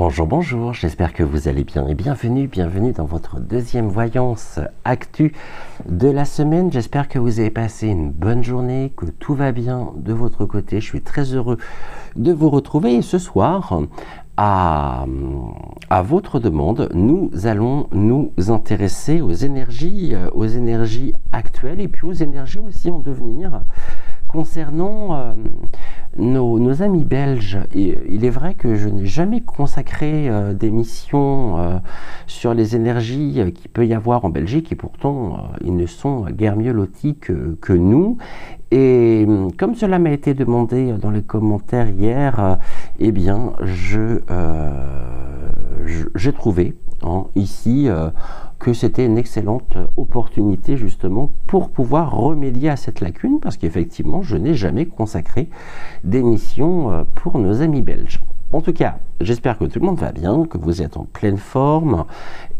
Bonjour, bonjour, j'espère que vous allez bien et bienvenue dans votre deuxième voyance actu de la semaine. J'espère que vous avez passé une bonne journée, que tout va bien de votre côté. Je suis très heureux de vous retrouver et ce soir, à votre demande, nous allons nous intéresser aux énergies actuelles et puis aux énergies aussi en devenir concernant nos amis belges. Il est vrai que je n'ai jamais consacré d'émissions sur les énergies qu'il peut y avoir en Belgique et pourtant ils ne sont guère mieux lotis que nous. Et comme cela m'a été demandé dans les commentaires hier, eh bien j'ai trouvé ici que c'était une excellente opportunité justement pour pouvoir remédier à cette lacune, parce qu'effectivement je n'ai jamais consacré d'émission pour nos amis belges. En tout cas, j'espère que tout le monde va bien, que vous êtes en pleine forme.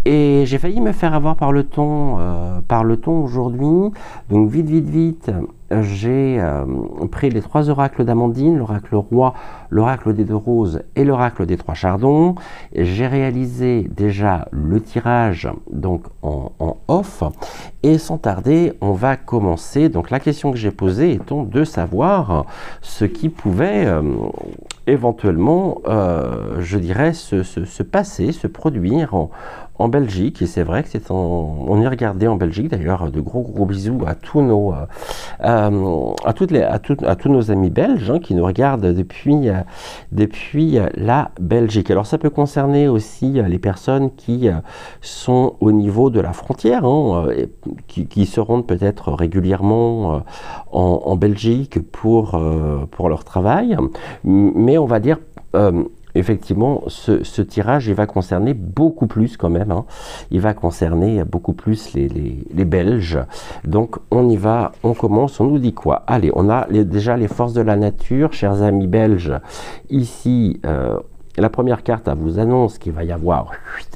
Et j'ai failli me faire avoir par le ton aujourd'hui. Donc vite, j'ai pris les 3 oracles d'Amandine, l'oracle roi, l'oracle des 2 roses et l'oracle des 3 chardons. J'ai réalisé déjà le tirage donc en off. Et sans tarder, on va commencer. Donc la question que j'ai posée étant de savoir ce qui pouvait éventuellement, je dirais, se passer, se produire en Belgique. Et c'est vrai que on y regardait en Belgique. D'ailleurs, de gros bisous à tous nos tous nos amis belges qui nous regardent depuis la Belgique. Alors ça peut concerner aussi les personnes qui sont au niveau de la frontière, qui se rendent peut-être régulièrement en Belgique pour leur travail, mais on va dire effectivement, ce tirage, il va concerner beaucoup plus quand même. Il va concerner beaucoup plus les Belges. Donc, on y va, on commence, on nous dit quoi? Allez, on a déjà les forces de la nature, chers amis belges. Ici, la première carte vous annonce qu'il va y avoir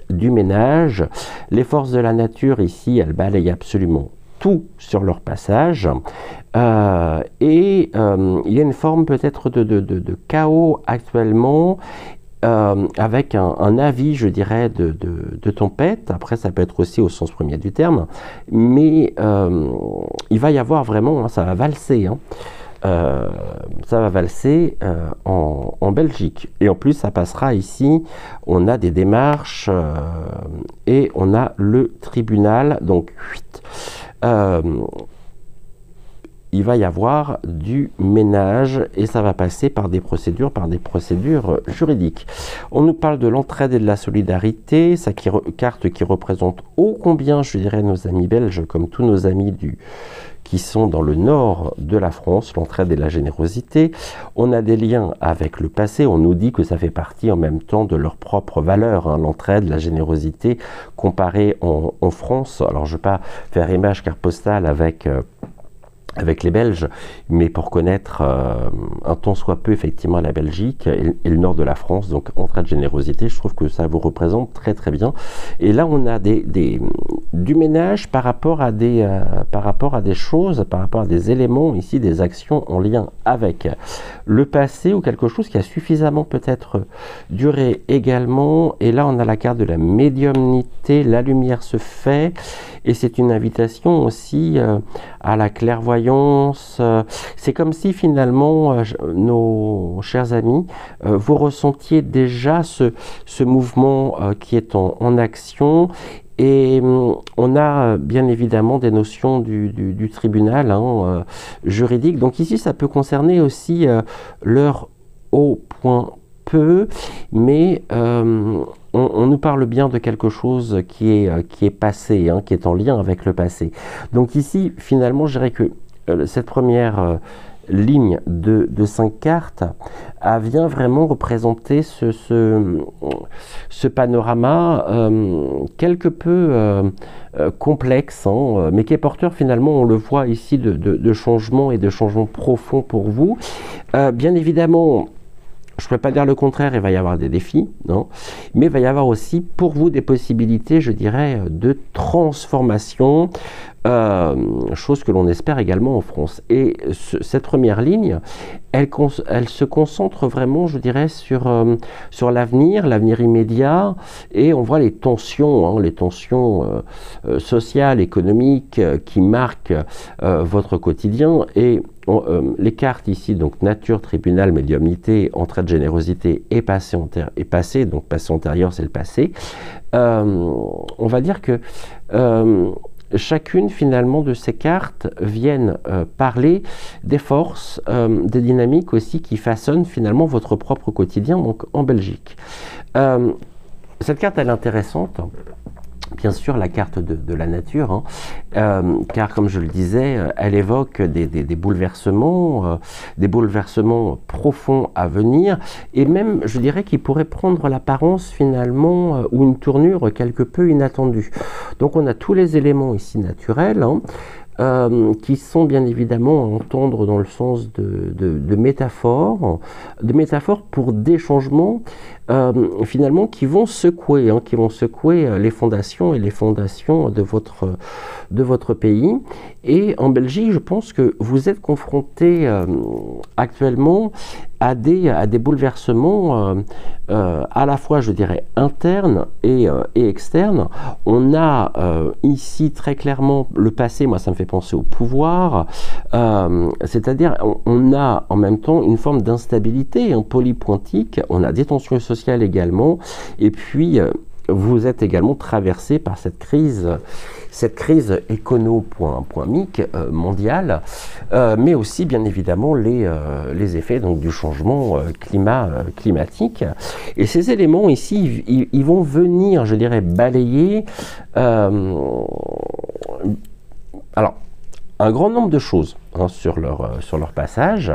du ménage. Les forces de la nature, ici, elles balayent absolument tout sur leur passage. Il y a une forme peut-être de chaos actuellement, avec un avis, je dirais, de tempête. Après, ça peut être aussi au sens premier du terme, mais il va y avoir vraiment, ça va valser, ça va valser en Belgique. Et en plus, ça passera ici. On a des démarches et on a le tribunal. Donc, il va y avoir du ménage et ça va passer par des procédures juridiques. On nous parle de l'entraide et de la solidarité, carte qui représente ô combien, je dirais, nos amis belges, comme tous nos amis qui sont dans le nord de la France, l'entraide et la générosité. On a des liens avec le passé, on nous dit que ça fait partie en même temps de leurs propres valeurs, l'entraide, la générosité, comparée en France. Alors je ne vais pas faire image carte postale avec les Belges, mais pour connaître un tant soit peu effectivement la Belgique et le nord de la France, donc entraide, générosité, je trouve que ça vous représente très très bien. Et là on a du ménage par rapport à des choses, par rapport à des éléments ici, des actions en lien avec le passé ou quelque chose qui a suffisamment peut-être duré également. Et là on a la carte de la médiumnité, la lumière se fait, et c'est une invitation aussi à la clairvoyance. C'est comme si finalement, nos chers amis, vous ressentiez déjà ce mouvement qui est en action. Et on a bien évidemment des notions du tribunal juridique. Donc ici, ça peut concerner aussi l'heure au point peu, mais on nous parle bien de quelque chose qui est passé, qui est en lien avec le passé. Donc ici, finalement, je dirais que cette première ligne de 5 cartes vient vraiment représenter ce panorama quelque peu complexe, mais qui est porteur finalement, on le voit ici, de changements et de changements profonds pour vous. Bien évidemment, je ne peux pas dire le contraire, il va y avoir des défis, mais il va y avoir aussi pour vous des possibilités, je dirais, de transformation. chose que l'on espère également en France. Et cette première ligne, elle se concentre vraiment, je dirais, sur l'avenir immédiat, et on voit les tensions sociales, économiques qui marquent votre quotidien. Et les cartes ici, donc nature, tribunal, médiumnité, entraide, générosité et passé, donc passé antérieur, c'est le passé. On va dire que chacune finalement de ces cartes viennent parler des forces, des dynamiques aussi qui façonnent finalement votre propre quotidien, donc en Belgique. Cette carte, elle est intéressante. Bien sûr, la carte de la nature, hein, car comme je le disais, elle évoque des bouleversements profonds à venir, et même, je dirais, qui pourraient prendre l'apparence finalement, ou une tournure quelque peu inattendue. Donc on a tous les éléments ici naturels, hein, qui sont bien évidemment à entendre dans le sens de métaphores pour des changements finalement qui vont secouer les fondations de votre pays. Et en Belgique, je pense que vous êtes confronté actuellement à des bouleversements à la fois, je dirais, internes et externes. On a ici très clairement le passé, moi ça me fait penser au pouvoir, c'est-à-dire on a en même temps une forme d'instabilité polypointique, on a des tensions sociales également, et puis vous êtes également traversé par cette crise écono.mic mondiale, mais aussi bien évidemment les effets donc du changement climatique. Et ces éléments ici, ils vont venir, je dirais, balayer alors un grand nombre de choses sur leur passage,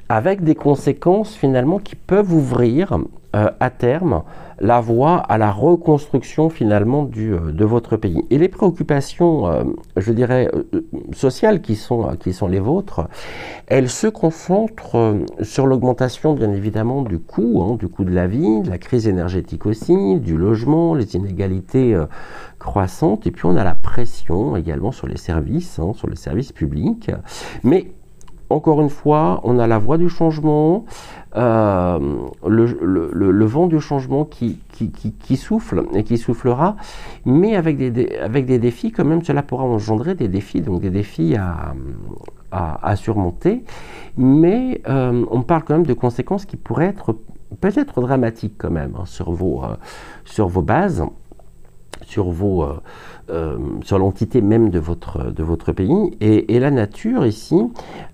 avec des conséquences finalement qui peuvent ouvrir à terme la voie à la reconstruction finalement de votre pays. Et les préoccupations, je dirais, sociales qui sont les vôtres, elles se concentrent sur l'augmentation bien évidemment du coût de la vie, de la crise énergétique aussi, du logement, les inégalités croissantes, et puis on a la pression également sur les services publics. Mais encore une fois, on a la voie du changement, le vent du changement qui souffle et qui soufflera, mais avec des défis quand même. Cela pourra engendrer des défis, donc des défis à surmonter, mais on parle quand même de conséquences qui pourraient être peut-être dramatiques quand même sur vos bases, sur l'entité même de votre pays. Et la nature ici,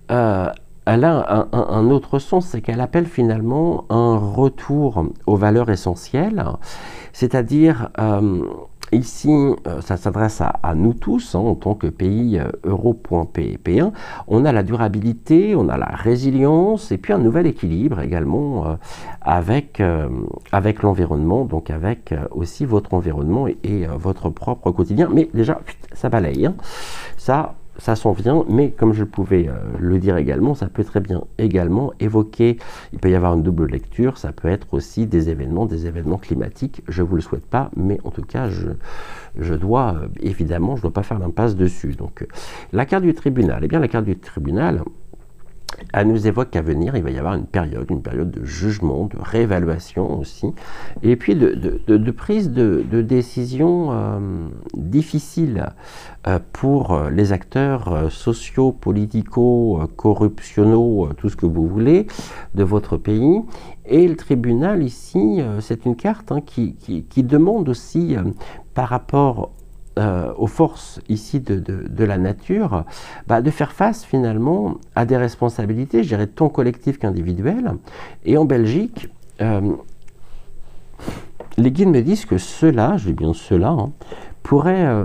elle a un autre sens, c'est qu'elle appelle finalement un retour aux valeurs essentielles, c'est-à-dire ici, ça s'adresse à nous tous, en tant que pays euro.p1. On a la durabilité, on a la résilience, et puis un nouvel équilibre également avec l'environnement, donc avec aussi votre environnement et votre propre quotidien. Mais déjà, ça balaye, ça s'en vient, mais comme je pouvais le dire également, ça peut très bien également évoquer, il peut y avoir une double lecture, ça peut être aussi des événements climatiques, je ne vous le souhaite pas, mais en tout cas, je dois pas faire l'impasse dessus. Donc, la carte du tribunal, la carte du tribunal, elle nous évoque qu'à venir, il va y avoir une période de jugement, de réévaluation aussi, et puis de prise de décision difficile pour les acteurs sociaux, politico, corruptionnaux, tout ce que vous voulez, de votre pays. Et le tribunal ici, c'est une carte qui demande aussi, par rapport aux forces ici de la nature, de faire face finalement à des responsabilités, je dirais, tant collectives qu'individuelles. Et en Belgique, les guides me disent que cela, je dis bien cela, pourrait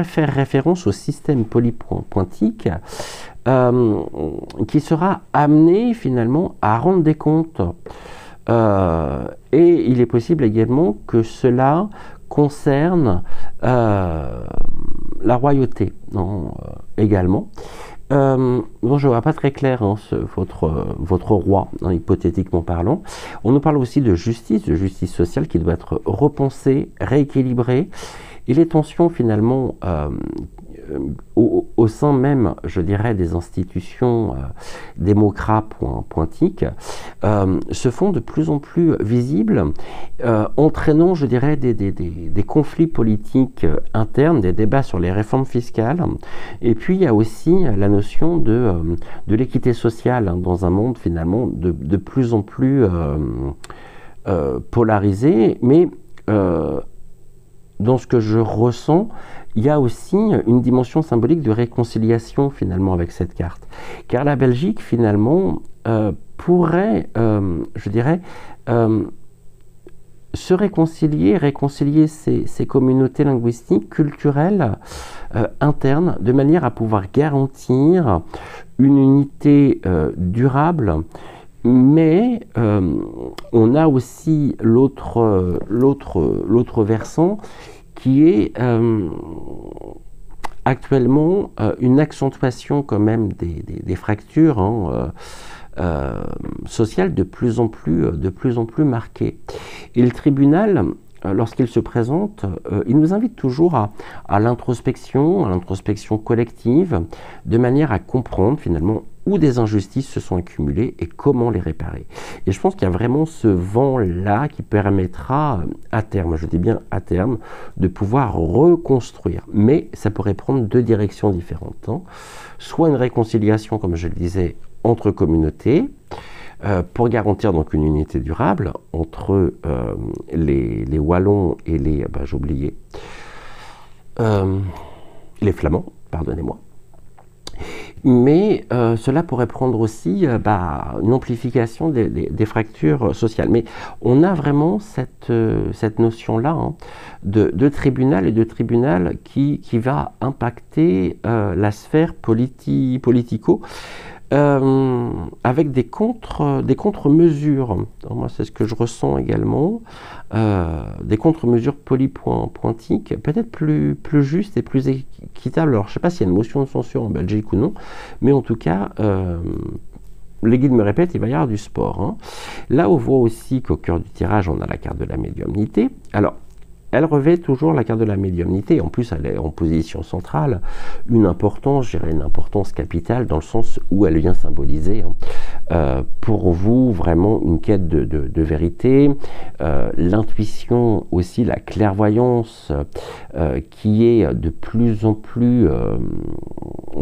faire référence au système polypointique qui sera amené finalement à rendre des comptes. Et il est possible également que cela concerne la royauté également. Je ne vois pas très clair votre roi, hypothétiquement parlant. On nous parle aussi de justice sociale qui doit être repensée, rééquilibrée. Et les tensions finalement au sein même, je dirais, des institutions démocrates se font de plus en plus visibles, entraînant, je dirais, des conflits politiques internes, des débats sur les réformes fiscales. Et puis, il y a aussi la notion de l'équité sociale, hein, dans un monde, finalement, de plus en plus polarisé. Mais dans ce que je ressens, il y a aussi une dimension symbolique de réconciliation, finalement, avec cette carte. Car la Belgique, finalement, pourrait, je dirais, se réconcilier ces communautés linguistiques, culturelles, internes, de manière à pouvoir garantir une unité durable. Mais on a aussi l'autre versant qui est actuellement une accentuation quand même des fractures, hein, sociales de plus en plus marquées. Et le tribunal, lorsqu'il se présente, il nous invite toujours à l'introspection collective, de manière à comprendre finalement où des injustices se sont accumulées et comment les réparer. Et je pense qu'il y a vraiment ce vent-là qui permettra à terme, je dis bien à terme, de pouvoir reconstruire. Mais ça pourrait prendre deux directions différentes, hein. Soit une réconciliation, comme je le disais, entre communautés, pour garantir donc une unité durable entre les Wallons et les, j'ai oublié, les Flamands, pardonnez-moi. Mais cela pourrait prendre aussi une amplification des fractures sociales. Mais on a vraiment cette notion-là, hein, de tribunal et de tribunal qui va impacter la sphère politico, avec des contre-mesures. Moi, c'est ce que je ressens également, des contre-mesures polypointiques, peut-être plus justes et plus équitables. Alors, je ne sais pas s'il y a une motion de censure en Belgique ou non, mais en tout cas, les guides me répètent, il va y avoir du sport, hein. Là, on voit aussi qu'au cœur du tirage, on a la carte de la médiumnité. Alors, elle revêt toujours, la carte de la médiumnité, en plus elle est en position centrale, une importance, je dirais une importance capitale, dans le sens où elle vient symboliser, hein, pour vous vraiment une quête de vérité, l'intuition aussi, la clairvoyance qui est de plus en plus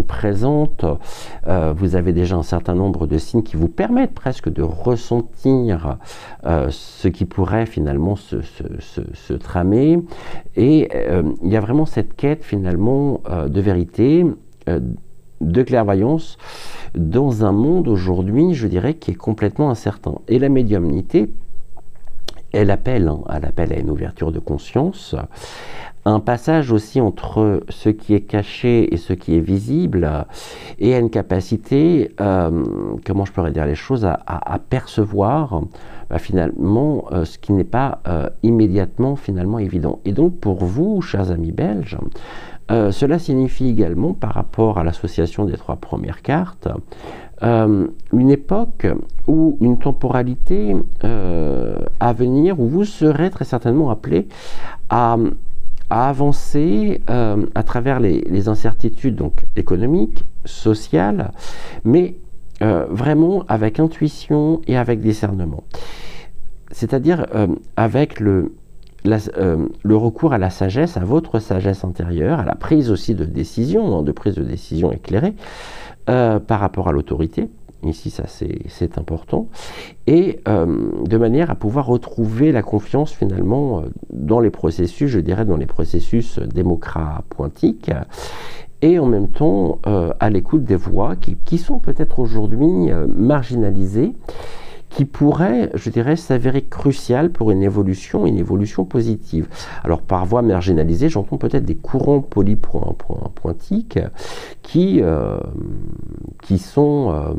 présente. Vous avez déjà un certain nombre de signes qui vous permettent presque de ressentir ce qui pourrait finalement se tramer. Et il y a vraiment cette quête finalement de vérité, de clairvoyance, dans un monde aujourd'hui, je dirais, qui est complètement incertain. Et la médiumnité, elle appelle à une ouverture de conscience, un passage aussi entre ce qui est caché et ce qui est visible, et à une capacité, comment je pourrais dire les choses, à percevoir finalement ce qui n'est pas immédiatement finalement évident. Et donc pour vous, chers amis belges, cela signifie également, par rapport à l'association des trois premières cartes, une époque ou une temporalité à venir où vous serez très certainement appelés à avancer à travers les incertitudes donc économiques, sociales, mais vraiment avec intuition et avec discernement. C'est-à-dire avec le recours à la sagesse, à votre sagesse intérieure, à la prise aussi de décision, hein, de prise de décision éclairée par rapport à l'autorité. Ici, ça c'est important. Et de manière à pouvoir retrouver la confiance finalement dans les processus, je dirais dans les processus démocrapointiques, et en même temps à l'écoute des voix qui sont peut-être aujourd'hui marginalisées, qui pourraient, je dirais, s'avérer cruciales pour une évolution positive. Alors par voie marginalisée, j'entends peut-être des courants polypointiques qui sont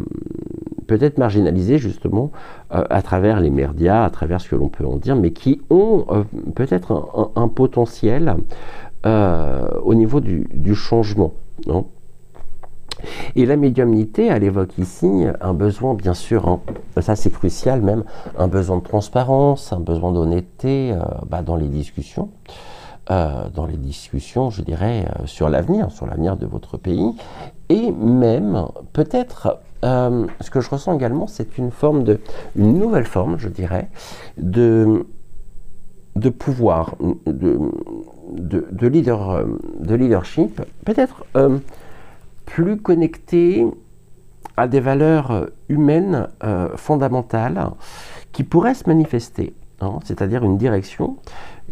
peut-être marginalisés justement à travers les médias, à travers ce que l'on peut en dire, mais qui ont peut-être un potentiel au niveau du changement, non ? Et la médiumnité, elle évoque ici un besoin, bien sûr, hein, ça c'est crucial même, un besoin de transparence, un besoin d'honnêteté dans les discussions, dans les discussions, je dirais, sur l'avenir de votre pays. Et même, peut-être, ce que je ressens également, c'est une nouvelle forme, je dirais, de pouvoir, de leadership, peut-être plus connecté à des valeurs humaines fondamentales qui pourraient se manifester, hein, c'est-à-dire une direction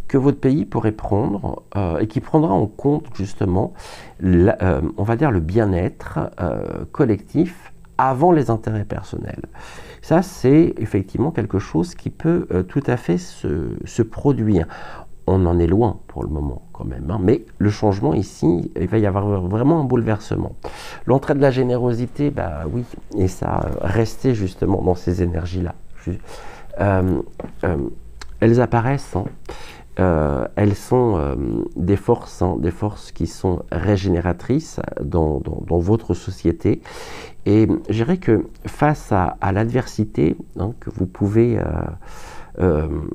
que votre pays pourrait prendre et qui prendra en compte justement, on va dire, le bien-être collectif avant les intérêts personnels. Ça, c'est effectivement quelque chose qui peut tout à fait se produire. On en est loin pour le moment quand même, hein, mais le changement ici, il va y avoir vraiment un bouleversement. L'entrée de la générosité, bah oui, et ça, restez justement dans ces énergies-là. Elles apparaissent, hein, elles sont des forces qui sont régénératrices dans votre société. Et je dirais que face à l'adversité, hein, que vous pouvez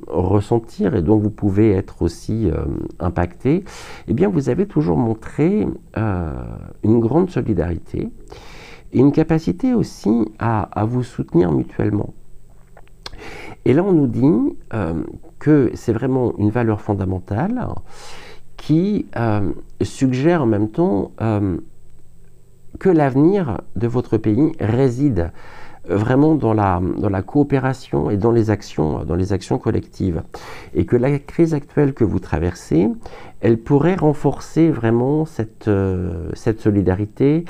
ressentir et dont vous pouvez être aussi impacté, eh bien vous avez toujours montré une grande solidarité et une capacité aussi à vous soutenir mutuellement. Et là on nous dit que c'est vraiment une valeur fondamentale qui suggère en même temps que l'avenir de votre pays réside vraiment dans la coopération et dans les actions collectives. Et que la crise actuelle que vous traversez, elle pourrait renforcer vraiment cette solidarité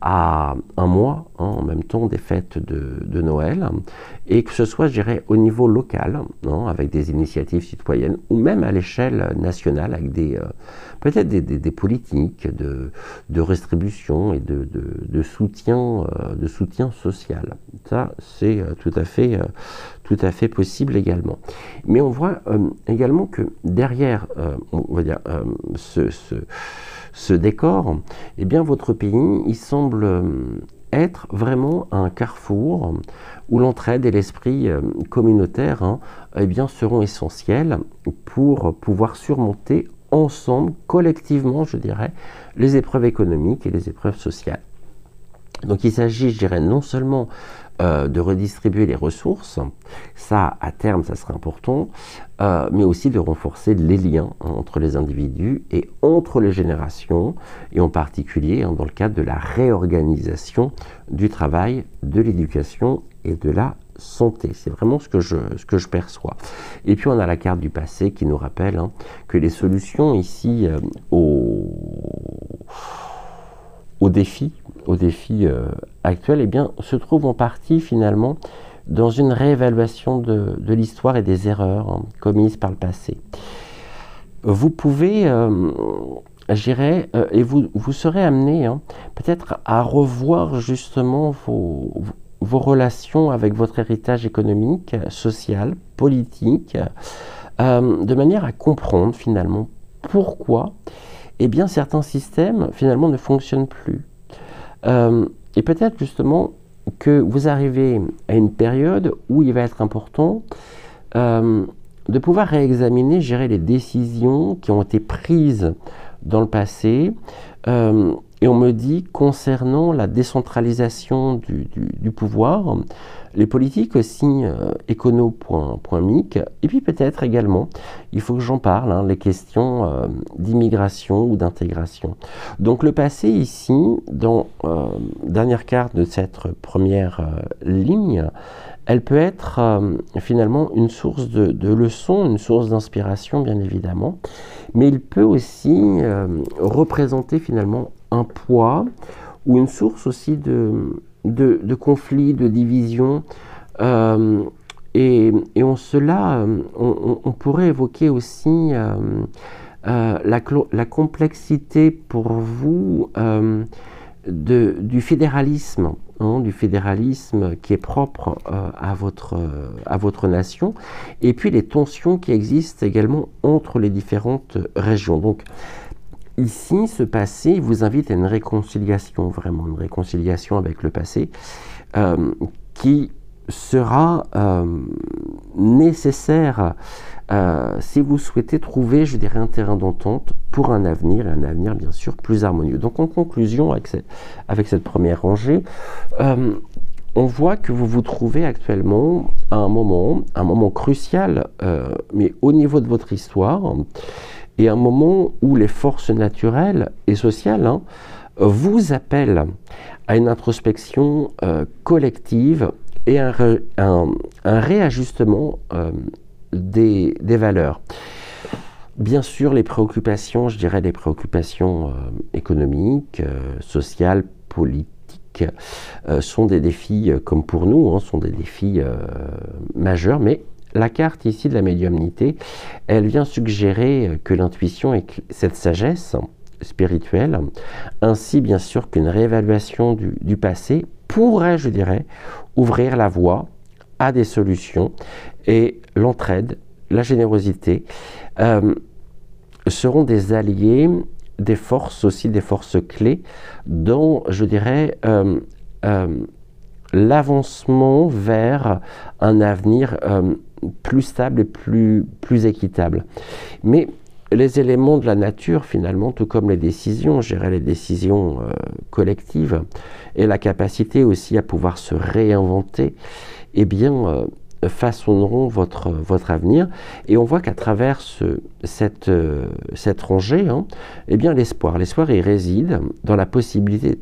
à un mois, hein, en même temps des fêtes de Noël, et que ce soit, je dirais, au niveau local, hein, avec des initiatives citoyennes, ou même à l'échelle nationale, avec peut-être des politiques de distribution et de soutien social. Ça, c'est tout à fait possible également. Mais on voit également que derrière, on va dire, ce décor, eh bien votre pays, il semble être vraiment un carrefour où l'entraide et l'esprit communautaire, hein, eh bien, seront essentiels pour pouvoir surmonter ensemble, collectivement, je dirais, les épreuves économiques et les épreuves sociales. Donc il s'agit, je dirais, non seulement de redistribuer les ressources, ça à terme ça sera important, mais aussi de renforcer les liens entre les individus et entre les générations, et en particulier dans le cadre de la réorganisation du travail, de l'éducation et de la santé. C'est vraiment ce que je perçois. Et puis on a la carte du passé qui nous rappelle que les solutions ici aux défis actuels, eh bien, se trouvent en partie finalement dans une réévaluation de l'histoire et des erreurs commises par le passé. Vous pouvez, je dirais, et vous serez amené peut-être à revoir justement vos relations avec votre héritage économique, social, politique, de manière à comprendre finalement pourquoi eh bien, certains systèmes, finalement, ne fonctionnent plus. Et peut-être, justement, que vous arrivez à une période où il va être important de pouvoir réexaminer, gérer les décisions qui ont été prises dans le passé. Et on me dit, concernant la décentralisation du pouvoir, les politiques aussi, écono.mic, et puis peut-être également, il faut que j'en parle, les questions d'immigration ou d'intégration. Donc le passé ici, dans dernière carte de cette première ligne, elle peut être finalement une source de leçons, une source d'inspiration bien évidemment, mais il peut aussi représenter finalement un poids ou une source aussi de conflits, de divisions. Et en cela, on pourrait évoquer aussi la complexité pour vous du fédéralisme, du fédéralisme qui est propre à votre nation, et puis les tensions qui existent également entre les différentes régions. Donc ici, ce passé vous invite à une réconciliation, vraiment une réconciliation avec le passé, qui sera nécessaire si vous souhaitez trouver, je dirais, un terrain d'entente pour un avenir, et un avenir bien sûr plus harmonieux. Donc en conclusion, avec cette première rangée, on voit que vous vous trouvez actuellement à un moment crucial, mais au niveau de votre histoire, et un moment où les forces naturelles et sociales vous appellent à une introspection collective et un réajustement des valeurs. Bien sûr, les préoccupations, je dirais les préoccupations économiques, sociales, politiques, sont des défis, comme pour nous, sont des défis majeurs, mais la carte ici de la médiumnité, elle vient suggérer que l'intuition et cette sagesse spirituelle, ainsi bien sûr qu'une réévaluation du passé, pourrait, je dirais, ouvrir la voie à des solutions, et l'entraide, la générosité seront des alliés, des forces aussi, des forces clés dans, je dirais, l'avancement vers un avenir plus stable et plus équitable. Mais les éléments de la nature, finalement, tout comme les décisions, je dirais les décisions collectives, et la capacité aussi à pouvoir se réinventer, eh bien, façonneront votre avenir. Et on voit qu'à travers cette rangée, eh bien, l'espoir, il réside dans la possibilité,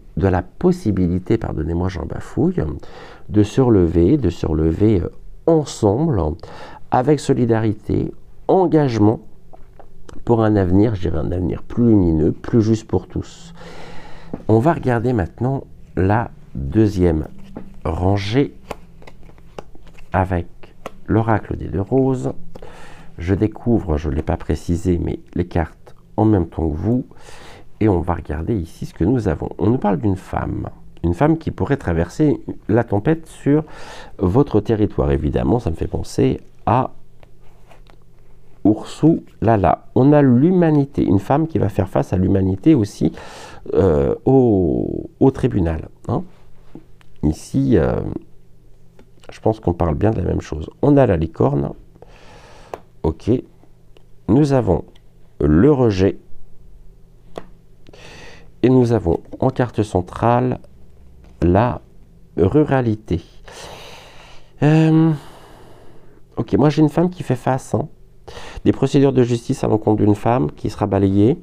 pardonnez-moi, j'en bafouille, de se relever ensemble, avec solidarité, engagement, pour un avenir, je dirais un avenir plus lumineux, plus juste pour tous. On va regarder maintenant la deuxième rangée avec l'oracle des deux roses. Je découvre, je ne l'ai pas précisé, mais les cartes en même temps que vous. Et on va regarder ici ce que nous avons. On nous parle d'une femme qui pourrait traverser la tempête sur votre territoire. Évidemment, ça me fait penser à Ursulala. On a l'humanité, une femme qui va faire face à l'humanité aussi au tribunal. Ici, je pense qu'on parle bien de la même chose. On a la licorne. Ok. Nous avons le rejet. Et nous avons en carte centrale la ruralité. Ok, moi j'ai une femme qui fait face. Des procédures de justice à l'encontre d'une femme qui sera balayée,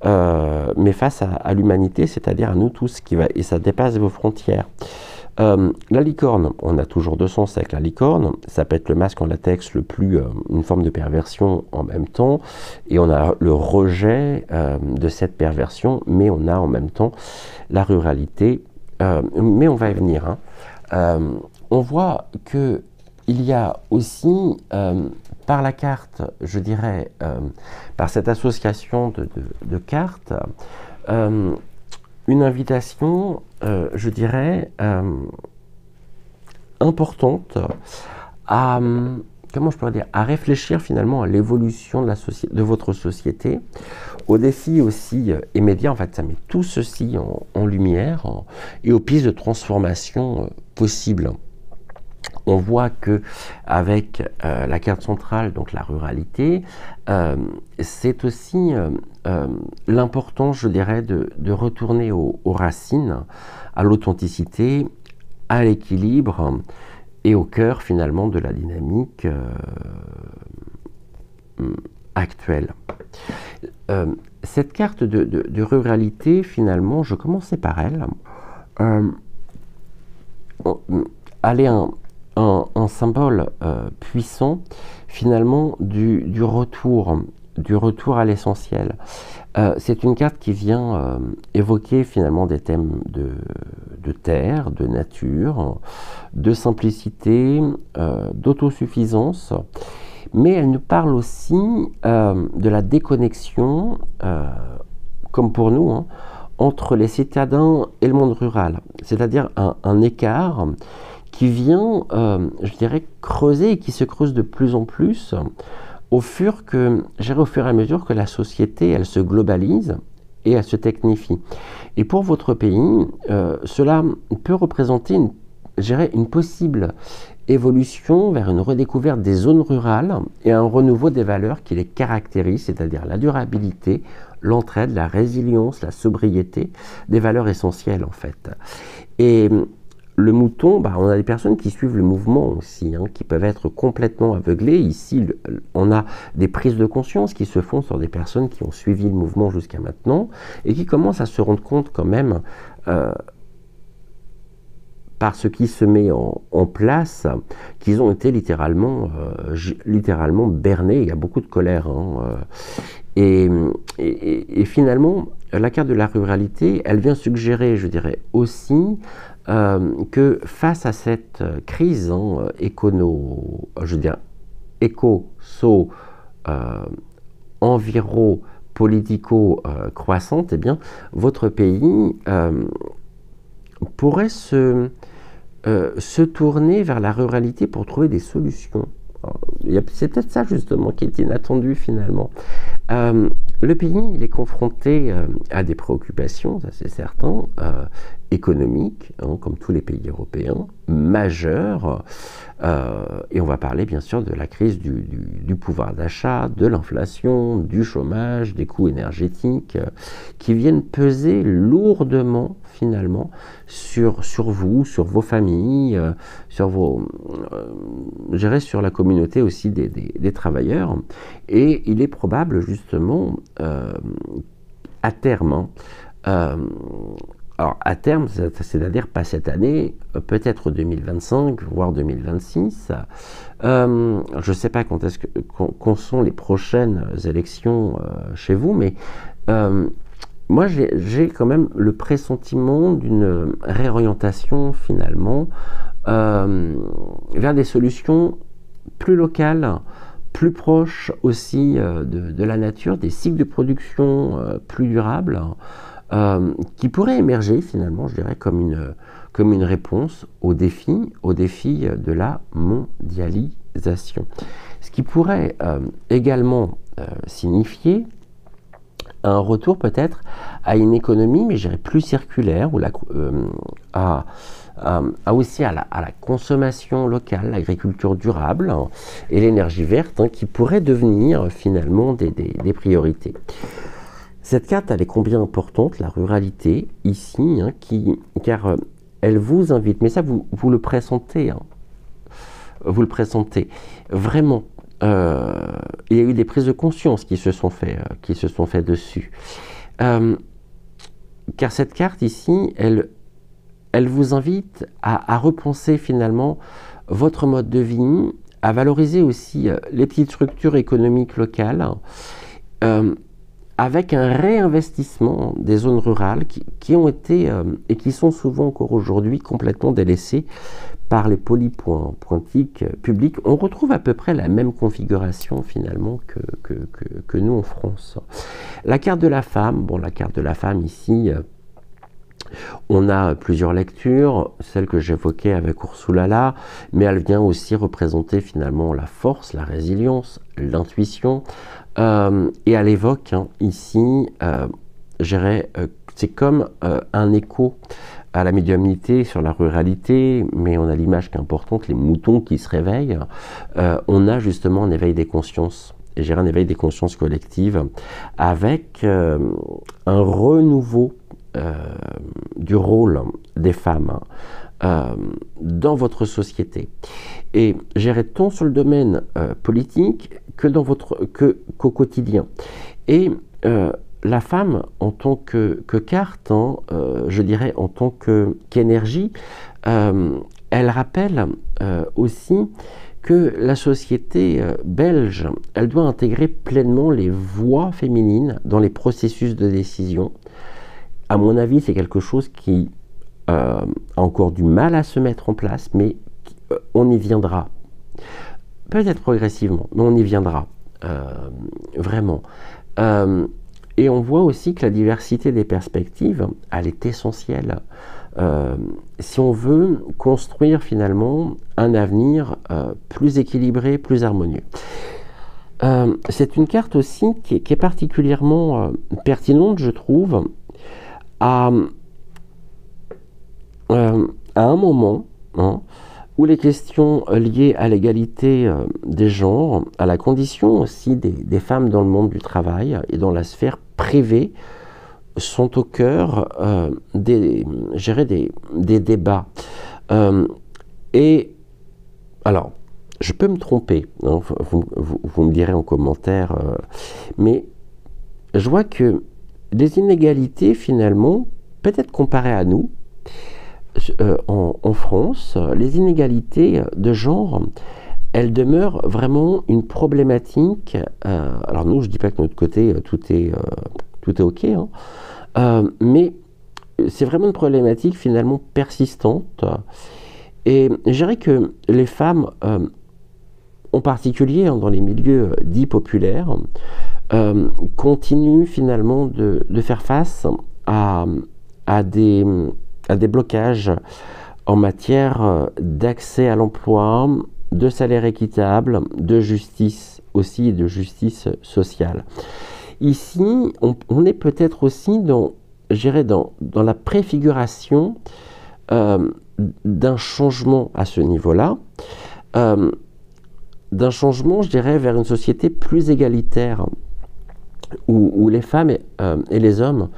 mais face à l'humanité, c'est-à-dire à nous tous, et ça dépasse vos frontières. La licorne, on a toujours deux sens avec la licorne, ça peut être le masque en latex une forme de perversion en même temps, et on a le rejet de cette perversion, mais on a en même temps la ruralité, mais on va y venir. On voit que il y a aussi, par la carte, je dirais, par cette association de cartes, une invitation, je dirais, importante à, comment je pourrais dire, à réfléchir finalement à l'évolution de votre société, aux défis aussi immédiats. En fait, ça met tout ceci en lumière, et aux pistes de transformation possibles. On voit que avec la carte centrale, donc la ruralité, c'est aussi l'importance, je dirais, de retourner aux racines, à l'authenticité, à l'équilibre et au cœur finalement de la dynamique actuelle. Cette carte de ruralité, finalement, je commençais par elle. Elle est un symbole puissant finalement du retour à l'essentiel. C'est une carte qui vient évoquer finalement des thèmes de terre, de nature, de simplicité, d'autosuffisance, mais elle nous parle aussi de la déconnexion, comme pour nous, entre les citadins et le monde rural, c'est-à-dire un écart qui vient, je dirais, creuser et qui se creuse de plus en plus au fur et à mesure que la société, elle se globalise et elle se technifie. Et pour votre pays, cela peut représenter une possible évolution vers une redécouverte des zones rurales et un renouveau des valeurs qui les caractérisent, c'est-à-dire la durabilité, l'entraide, la résilience, la sobriété, des valeurs essentielles en fait. Et le mouton, on a des personnes qui suivent le mouvement aussi, qui peuvent être complètement aveuglées. Ici, on a des prises de conscience qui se font sur des personnes qui ont suivi le mouvement jusqu'à maintenant et qui commencent à se rendre compte quand même par ce qui se met en place, qu'ils ont été littéralement bernés. Il y a beaucoup de colère. Et finalement, la carte de la ruralité, elle vient suggérer, je dirais aussi, que face à cette crise enviro-politico-croissante, eh bien, votre pays pourrait se tourner vers la ruralité pour trouver des solutions. C'est peut-être ça justement qui est inattendu finalement. Le pays il est confronté à des préoccupations, ça c'est certain, économiques, comme tous les pays européens, majeures, et on va parler bien sûr de la crise du pouvoir d'achat, de l'inflation, du chômage, des coûts énergétiques, qui viennent peser lourdement finalement sur vous, sur vos familles, sur la communauté aussi des travailleurs. Et il est probable justement à terme, alors à terme, c'est-à-dire pas cette année, peut-être 2025, voire 2026. Je ne sais pas quand sont les prochaines élections chez vous, mais moi j'ai quand même le pressentiment d'une réorientation finalement vers des solutions plus locales, plus proches aussi de la nature, des cycles de production plus durables, qui pourraient émerger finalement, je dirais, comme une réponse au défi de la mondialisation. Ce qui pourrait également signifier un retour peut-être à une économie, mais je dirais plus circulaire, ou aussi à la consommation locale, l'agriculture durable et l'énergie verte, qui pourraient devenir finalement des priorités. Cette carte, elle est combien importante, la ruralité, ici, car elle vous invite, mais ça vous le pressentez, vous le pressentez, vraiment. Il y a eu des prises de conscience qui se sont fait dessus. Car cette carte ici, elle vous invite à repenser finalement votre mode de vie, à valoriser aussi les petites structures économiques locales, avec un réinvestissement des zones rurales qui ont été et qui sont souvent encore aujourd'hui complètement délaissées par les polypointiques publics. On retrouve à peu près la même configuration finalement que nous en France. La carte de la femme, la carte de la femme ici, on a plusieurs lectures, celle que j'évoquais avec Ursula là, mais elle vient aussi représenter finalement la force, la résilience, l'intuition, et elle évoque ici, c'est comme un écho à la médiumnité sur la ruralité, mais on a l'image qui est importante, les moutons qui se réveillent. On a justement un éveil des consciences, et un éveil des consciences collectives, avec un renouveau du rôle des femmes dans votre société. Et gérer tant sur le domaine politique qu'au quotidien. Et la femme, en tant que carte, je dirais en tant qu'énergie, elle rappelle aussi que la société belge, elle doit intégrer pleinement les voix féminines dans les processus de décision. À mon avis, c'est quelque chose qui a encore du mal à se mettre en place, mais on y viendra. Peut-être progressivement, mais on y viendra. Vraiment. Et on voit aussi que la diversité des perspectives, elle est essentielle. Si on veut construire finalement un avenir plus équilibré, plus harmonieux. C'est une carte aussi qui est particulièrement pertinente, je trouve, à un moment ou les questions liées à l'égalité des genres, à la condition aussi des femmes dans le monde du travail et dans la sphère privée, sont au cœur des débats. Et alors, je peux me tromper, hein, vous me direz en commentaire, mais je vois que les inégalités, finalement, peut-être comparées à nous, en France, les inégalités de genre, elles demeurent vraiment une problématique. Alors nous, je ne dis pas que de notre côté, tout est OK, hein, mais c'est vraiment une problématique finalement persistante. Et je dirais que les femmes, en particulier dans les milieux dits populaires, continuent finalement de faire face à des blocages en matière d'accès à l'emploi, de salaire équitable, de justice aussi et de justice sociale. Ici, on est peut-être aussi dans la préfiguration d'un changement à ce niveau-là, d'un changement, je dirais, vers une société plus égalitaire, où les femmes et les hommes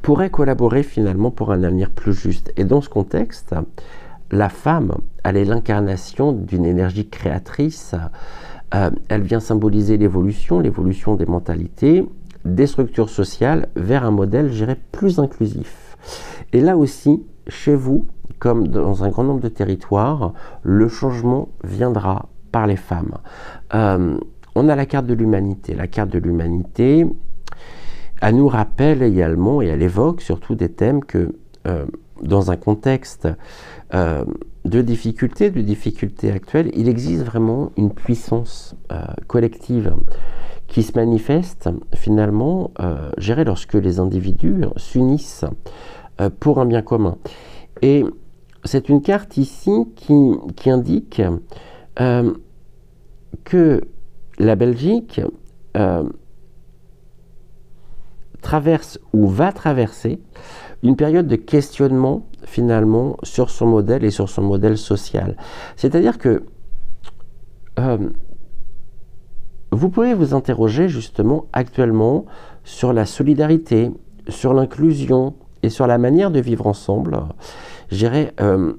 pourraient collaborer finalement pour un avenir plus juste. Et dans ce contexte, la femme, elle est l'incarnation d'une énergie créatrice. Elle vient symboliser l'évolution des mentalités, des structures sociales vers un modèle, je dirais, plus inclusif. Et là aussi, chez vous, comme dans un grand nombre de territoires, le changement viendra par les femmes. On a la carte de l'humanité. La carte de l'humanité, elle nous rappelle également, et elle évoque surtout des thèmes que, dans un contexte de difficultés actuelles, il existe vraiment une puissance collective qui se manifeste finalement, lorsque les individus s'unissent pour un bien commun. Et c'est une carte ici qui indique que la Belgique traverse ou va traverser une période de questionnement finalement sur son modèle et sur son modèle social. C'est-à-dire que vous pouvez vous interroger justement actuellement sur la solidarité, sur l'inclusion et sur la manière de vivre ensemble, je dirais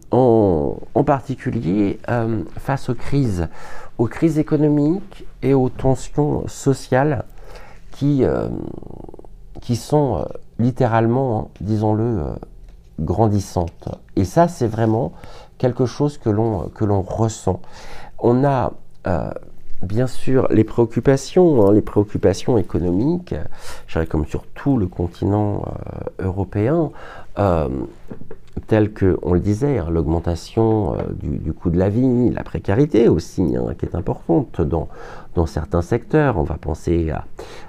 en particulier face aux crises économiques et aux tensions sociales qui sont littéralement, disons-le, grandissantes. Et ça, c'est vraiment quelque chose que l'on ressent. On a bien sûr les préoccupations économiques, je dirais comme sur tout le continent européen, telles que, on le disait, hein, l'augmentation du coût de la vie, la précarité aussi, hein, qui est importante dans certains secteurs. On va penser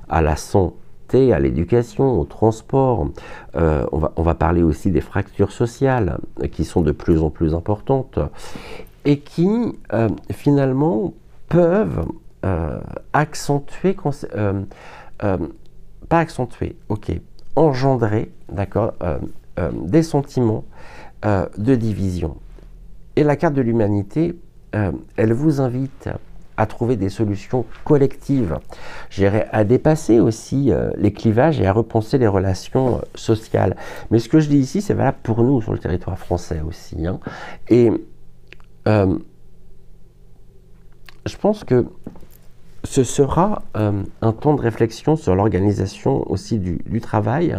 à la santé, à l'éducation, au transport. On va parler aussi des fractures sociales qui sont de plus en plus importantes et qui, finalement, peuvent engendrer, d'accord, des sentiments de division. Et la carte de l'humanité, elle vous invite à trouver des solutions collectives, à dépasser aussi les clivages et à repenser les relations sociales. Mais ce que je dis ici, c'est valable pour nous sur le territoire français aussi, hein. Et je pense que ce sera un temps de réflexion sur l'organisation aussi du travail.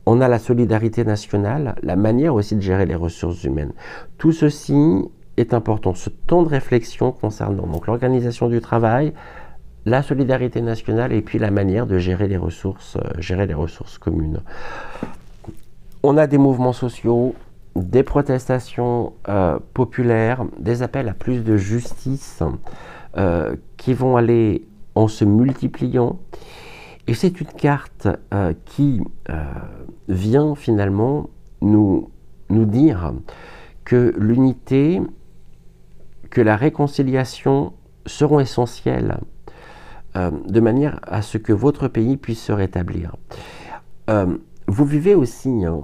On a la solidarité nationale, la manière aussi de gérer les ressources humaines. Tout ceci est important. Ce temps de réflexion concernant donc l'organisation du travail, la solidarité nationale et puis la manière de gérer les ressources communes. On a des mouvements sociaux, des protestations populaires, des appels à plus de justice qui vont aller en se multipliant. Et c'est une carte qui vient finalement nous dire que l'unité, que la réconciliation seront essentielles de manière à ce que votre pays puisse se rétablir. vous vivez aussi hein,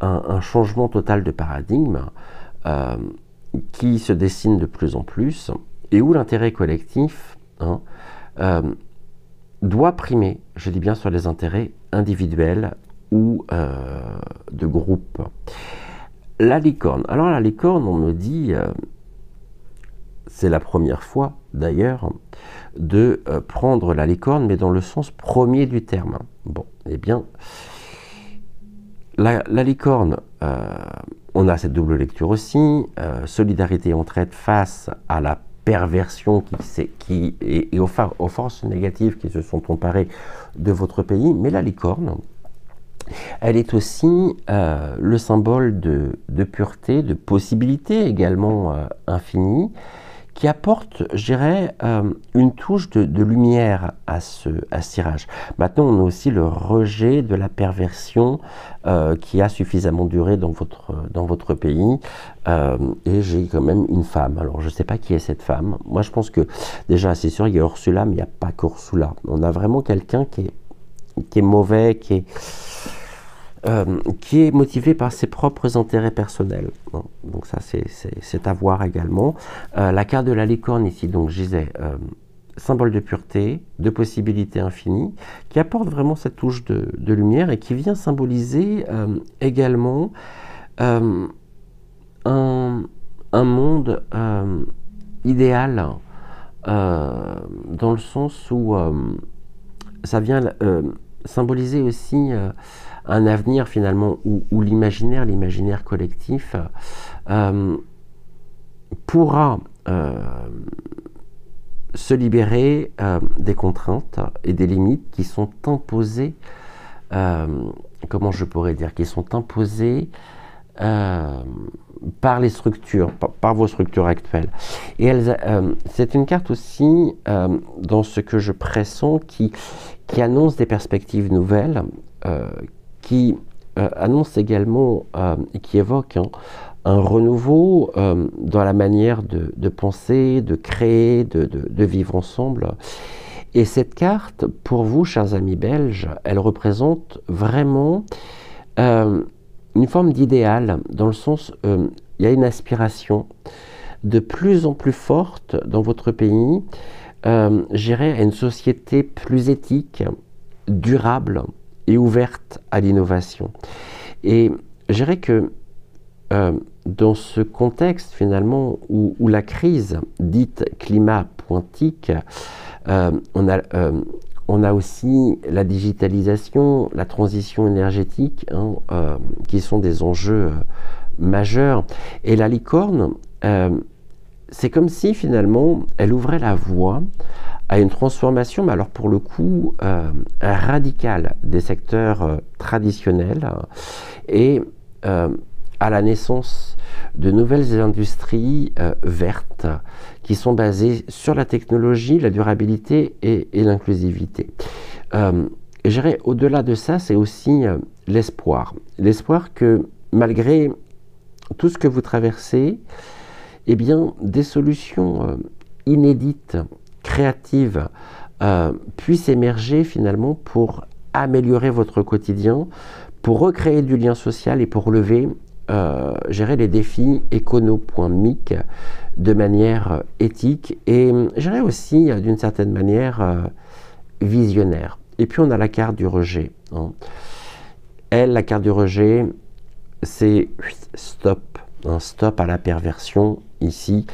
un changement total de paradigme qui se dessine de plus en plus et où l'intérêt collectif hein, doit primer, je dis bien, sur les intérêts individuels ou de groupe. La licorne. Alors la licorne, on me dit, c'est la première fois d'ailleurs, de prendre la licorne, mais dans le sens premier du terme. Bon, eh bien, la licorne, on a cette double lecture aussi, solidarité et entraide face à la perversion et aux forces négatives qui se sont emparées de votre pays, mais la licorne, elle est aussi le symbole de pureté, de possibilité également infinie, qui apporte, je dirais, une touche de lumière à ce tirage. Maintenant, on a aussi le rejet de la perversion qui a suffisamment duré dans votre pays. Et j'ai quand même une femme. Alors, je ne sais pas qui est cette femme. Moi, je pense que, déjà, c'est sûr, il y a Ursula, mais il n'y a pas qu'Ursula. On a vraiment quelqu'un qui est mauvais, qui est motivé par ses propres intérêts personnels. Bon, donc ça, c'est à voir également. La carte de la licorne ici, donc je disais, symbole de pureté, de possibilités infinies, qui apporte vraiment cette touche de lumière et qui vient symboliser également un monde idéal, dans le sens où ça vient symboliser aussi un avenir finalement où l'imaginaire collectif pourra se libérer des contraintes et des limites qui sont imposées, comment je pourrais dire, qui sont imposées par les structures, par vos structures actuelles. Et c'est une carte aussi, dans ce que je pressens, qui annonce des perspectives nouvelles, qui annonce également et qui évoque un renouveau dans la manière de penser, de créer, de vivre ensemble. Et cette carte, pour vous, chers amis belges, elle représente vraiment une forme d'idéal, dans le sens, il y a une aspiration de plus en plus forte dans votre pays, je dirais, à une société plus éthique, durable et ouverte à l'innovation. Et je dirais que dans ce contexte finalement où la crise dite climat pointique, on a aussi la digitalisation, la transition énergétique, hein, qui sont des enjeux majeurs. Et la licorne, c'est comme si finalement elle ouvrait la voie à une transformation, mais alors pour le coup radicale des secteurs traditionnels et à la naissance de nouvelles industries vertes qui sont basées sur la technologie, la durabilité et l'inclusivité. Je dirais au-delà de ça, c'est aussi l'espoir. L'espoir que malgré tout ce que vous traversez, eh bien, des solutions inédites, créatives, puissent émerger finalement pour améliorer votre quotidien, pour recréer du lien social et pour relever gérer les défis écono.mic de manière éthique et gérer aussi d'une certaine manière visionnaire. Et puis on a la carte du rejet. Hein. La carte du rejet, c'est stop. Un stop à la perversion. Ici,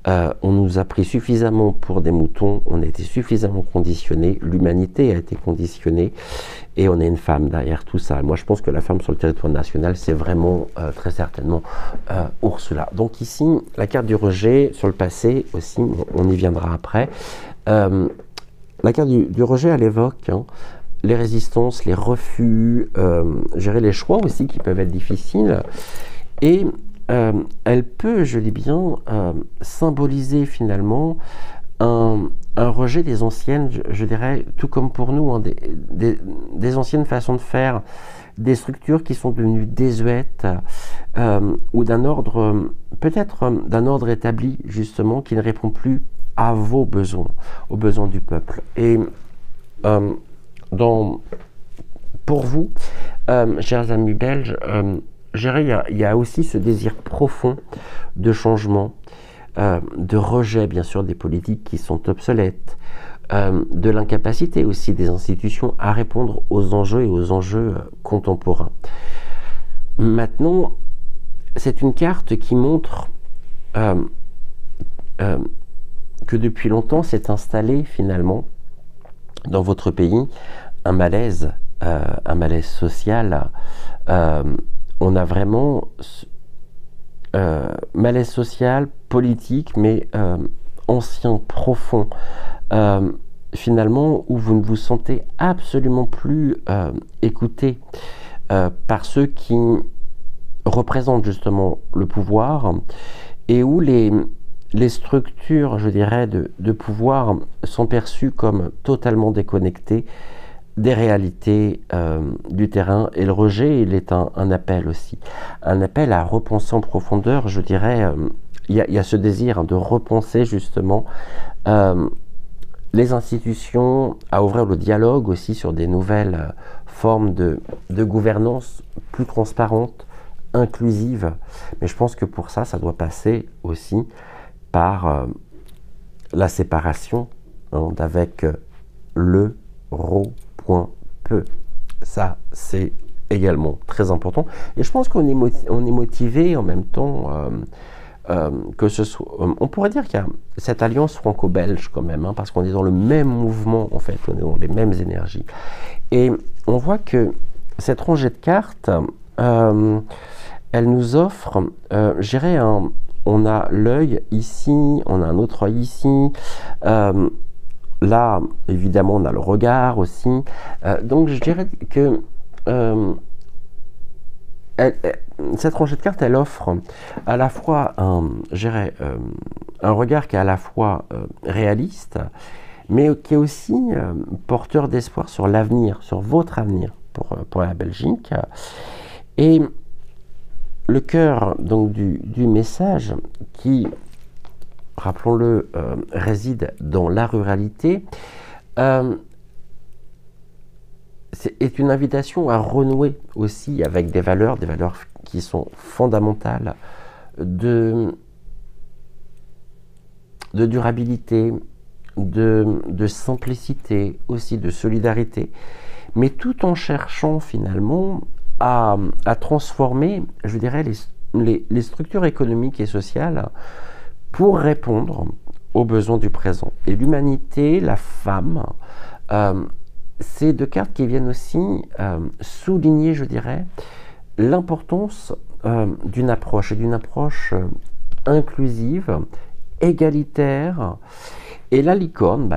on nous a pris suffisamment pour des moutons, on a été suffisamment conditionnés, l'humanité a été conditionnée et on est une femme derrière tout ça. Moi, je pense que la femme sur le territoire national, c'est vraiment très certainement Ursula. Donc ici, la carte du rejet sur le passé aussi, on y viendra après. La carte du rejet, elle évoque les résistances, les refus, gérer les choix aussi qui peuvent être difficiles et elle peut, je dis bien, symboliser finalement un rejet des anciennes, je dirais, tout comme pour nous, hein, des anciennes façons de faire, des structures qui sont devenues désuètes ou d'un ordre, peut-être d'un ordre établi justement, qui ne répond plus à vos besoins, aux besoins du peuple. Et pour vous, chers amis belges, je dirais, il y a aussi ce désir profond de changement, de rejet bien sûr des politiques qui sont obsolètes, de l'incapacité aussi des institutions à répondre aux enjeux et aux enjeux contemporains. Maintenant, c'est une carte qui montre que depuis longtemps s'est installé finalement dans votre pays un malaise social. On a vraiment malaise social, politique, mais ancien, profond, finalement, où vous ne vous sentez absolument plus écouté par ceux qui représentent justement le pouvoir, et où les structures, je dirais, de pouvoir sont perçues comme totalement déconnectées des réalités du terrain. Et le rejet, il est un appel aussi. Un appel à repenser en profondeur, je dirais. Il y a ce désir de repenser justement les institutions, à ouvrir le dialogue aussi sur des nouvelles formes de gouvernance plus transparentes, inclusives. Mais je pense que pour ça, ça doit passer aussi par la séparation d'avec l'euro.pe. Ça, c'est également très important. Et je pense qu'on est motivé en même temps que ce soit... on pourrait dire qu'il y a cette alliance franco-belge quand même, parce qu'on est dans le même mouvement, en fait, on est dans les mêmes énergies. Et on voit que cette rangée de cartes, elle nous offre, je dirais, on a l'œil ici, on a un autre œil ici. Là, évidemment, on a le regard aussi. Donc, je dirais que cette rangée de cartes, elle offre à la fois un regard qui est à la fois réaliste, mais qui est aussi porteur d'espoir sur l'avenir, sur votre avenir pour la Belgique. Et le cœur donc du message qui, rappelons-le, réside dans la ruralité, est une invitation à renouer aussi avec des valeurs qui sont fondamentales de durabilité, de simplicité, aussi de solidarité, mais tout en cherchant finalement à transformer, je dirais, les structures économiques et sociales pour répondre aux besoins du présent. Et l'humanité, la femme, c'est deux cartes qui viennent aussi souligner, je dirais, l'importance d'une approche, et d'une approche inclusive, égalitaire. Et la licorne,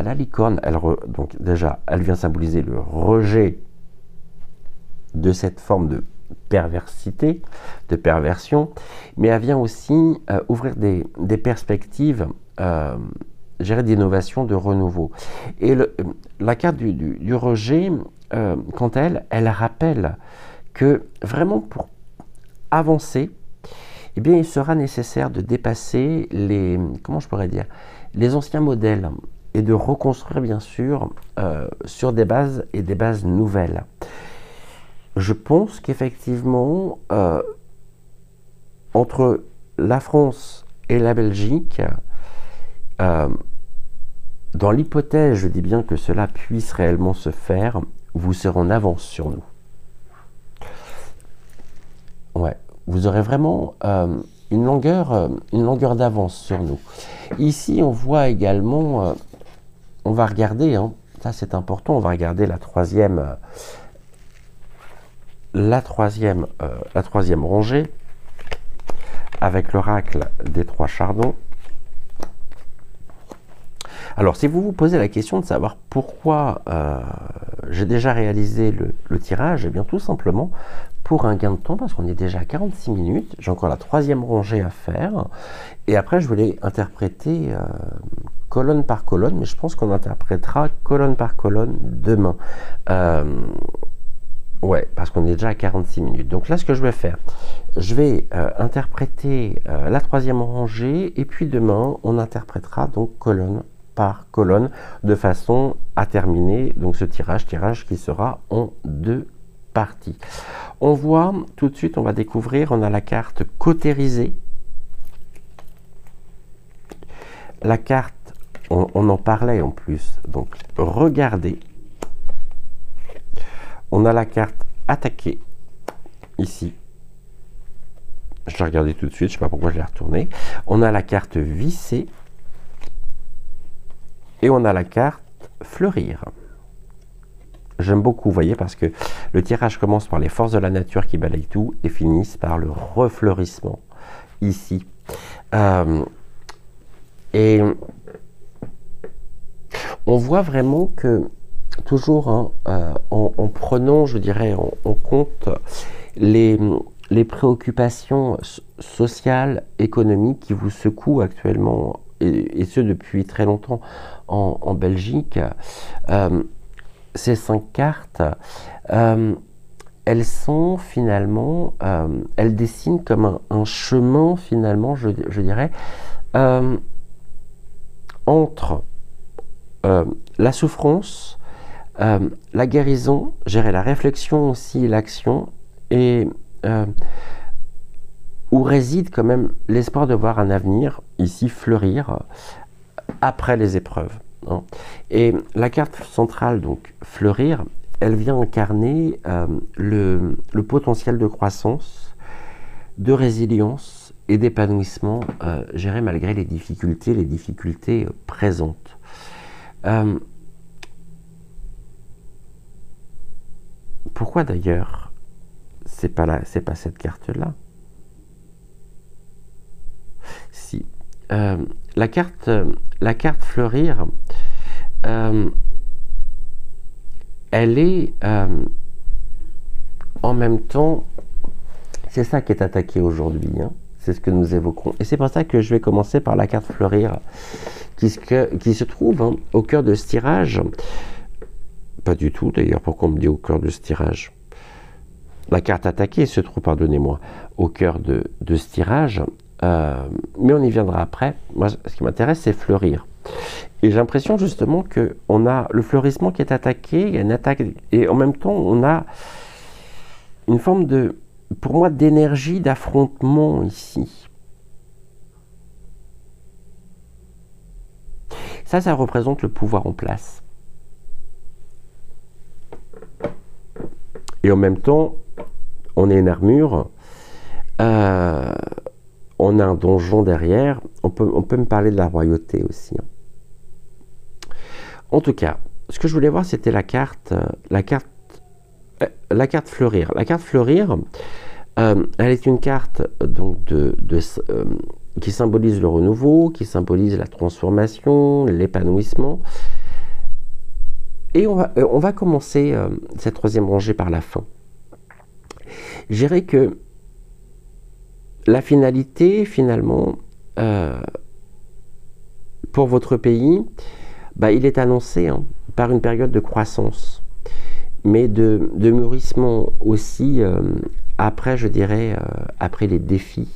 donc déjà, elle vient symboliser le rejet de cette forme de perversité, de perversion, mais elle vient aussi ouvrir des perspectives d'innovation, de renouveau. Et la carte du rejet, quant à elle rappelle que vraiment pour avancer, eh bien, il sera nécessaire de dépasser les anciens modèles et de reconstruire bien sûr sur des bases et des bases nouvelles. Je pense qu'effectivement, entre la France et la Belgique, dans l'hypothèse, je dis bien que cela puisse réellement se faire, vous serez en avance sur nous. Ouais, vous aurez vraiment une longueur d'avance sur nous. Ici, on voit également, on va regarder, ça c'est important, on va regarder la troisième rangée avec l'oracle des trois chardons. Alors, si vous vous posez la question de savoir pourquoi j'ai déjà réalisé le tirage, eh bien tout simplement pour un gain de temps, parce qu'on est déjà à 46 minutes, j'ai encore la troisième rangée à faire, et après je voulais interpréter colonne par colonne, mais je pense qu'on interprétera colonne par colonne demain. Ouais, parce qu'on est déjà à 46 minutes. Donc là, ce que je vais faire, je vais interpréter la troisième rangée, et puis demain, on interprétera donc colonne par colonne, de façon à terminer donc ce tirage qui sera en 2 partie. On voit tout de suite, on va découvrir, on a la carte cautérisée. La carte, on en parlait en plus, donc regardez. On a la carte attaquée, ici. Je l'ai regardé tout de suite, je ne sais pas pourquoi je l'ai retourné. On a la carte vissée. Et on a la carte fleurir. J'aime beaucoup, vous voyez, parce que le tirage commence par les forces de la nature qui balayent tout et finissent par le refleurissement, ici. Et on voit vraiment que, toujours en prenant, je dirais, en compte les préoccupations sociales, économiques qui vous secouent actuellement, et ce depuis très longtemps en Belgique, ces 5 cartes, elles sont finalement, elles dessinent comme un chemin finalement, je dirais, entre la souffrance, la guérison, gérer la réflexion aussi, l'action, et où réside quand même l'espoir de voir un avenir, ici, fleurir, après les épreuves. Hein. Et la carte centrale, donc, fleurir, elle vient incarner le potentiel de croissance, de résilience et d'épanouissement géré malgré les difficultés présentes. Pourquoi d'ailleurs c'est pas cette carte-là? Si. La carte fleurir, elle est en même temps, c'est ça qui est attaqué aujourd'hui, hein. C'est ce que nous évoquons. Et c'est pour ça que je vais commencer par la carte fleurir, qui se trouve au cœur de ce tirage. Pas du tout d'ailleurs, pourquoi on me dit au cœur de ce tirage? La carte attaquée se trouve, pardonnez-moi, au cœur de ce tirage. Mais on y viendra après. Moi, ce qui m'intéresse, c'est fleurir. Et j'ai l'impression justement qu'on a le fleurissement qui est attaqué, il y a une attaque, et en même temps, on a une forme de, pour moi, d'énergie, d'affrontement ici. Ça représente le pouvoir en place. Et en même temps, on est une armure. On a un donjon derrière, on peut me parler de la royauté aussi. En tout cas, ce que je voulais voir, c'était la carte fleurir. La carte fleurir, elle est une carte donc qui symbolise le renouveau, qui symbolise la transformation, l'épanouissement. Et on va commencer cette troisième rangée par la fin. Je dirais que la finalité, finalement, pour votre pays, il est annoncé par une période de croissance, mais de mûrissement aussi, après, je dirais, après les défis.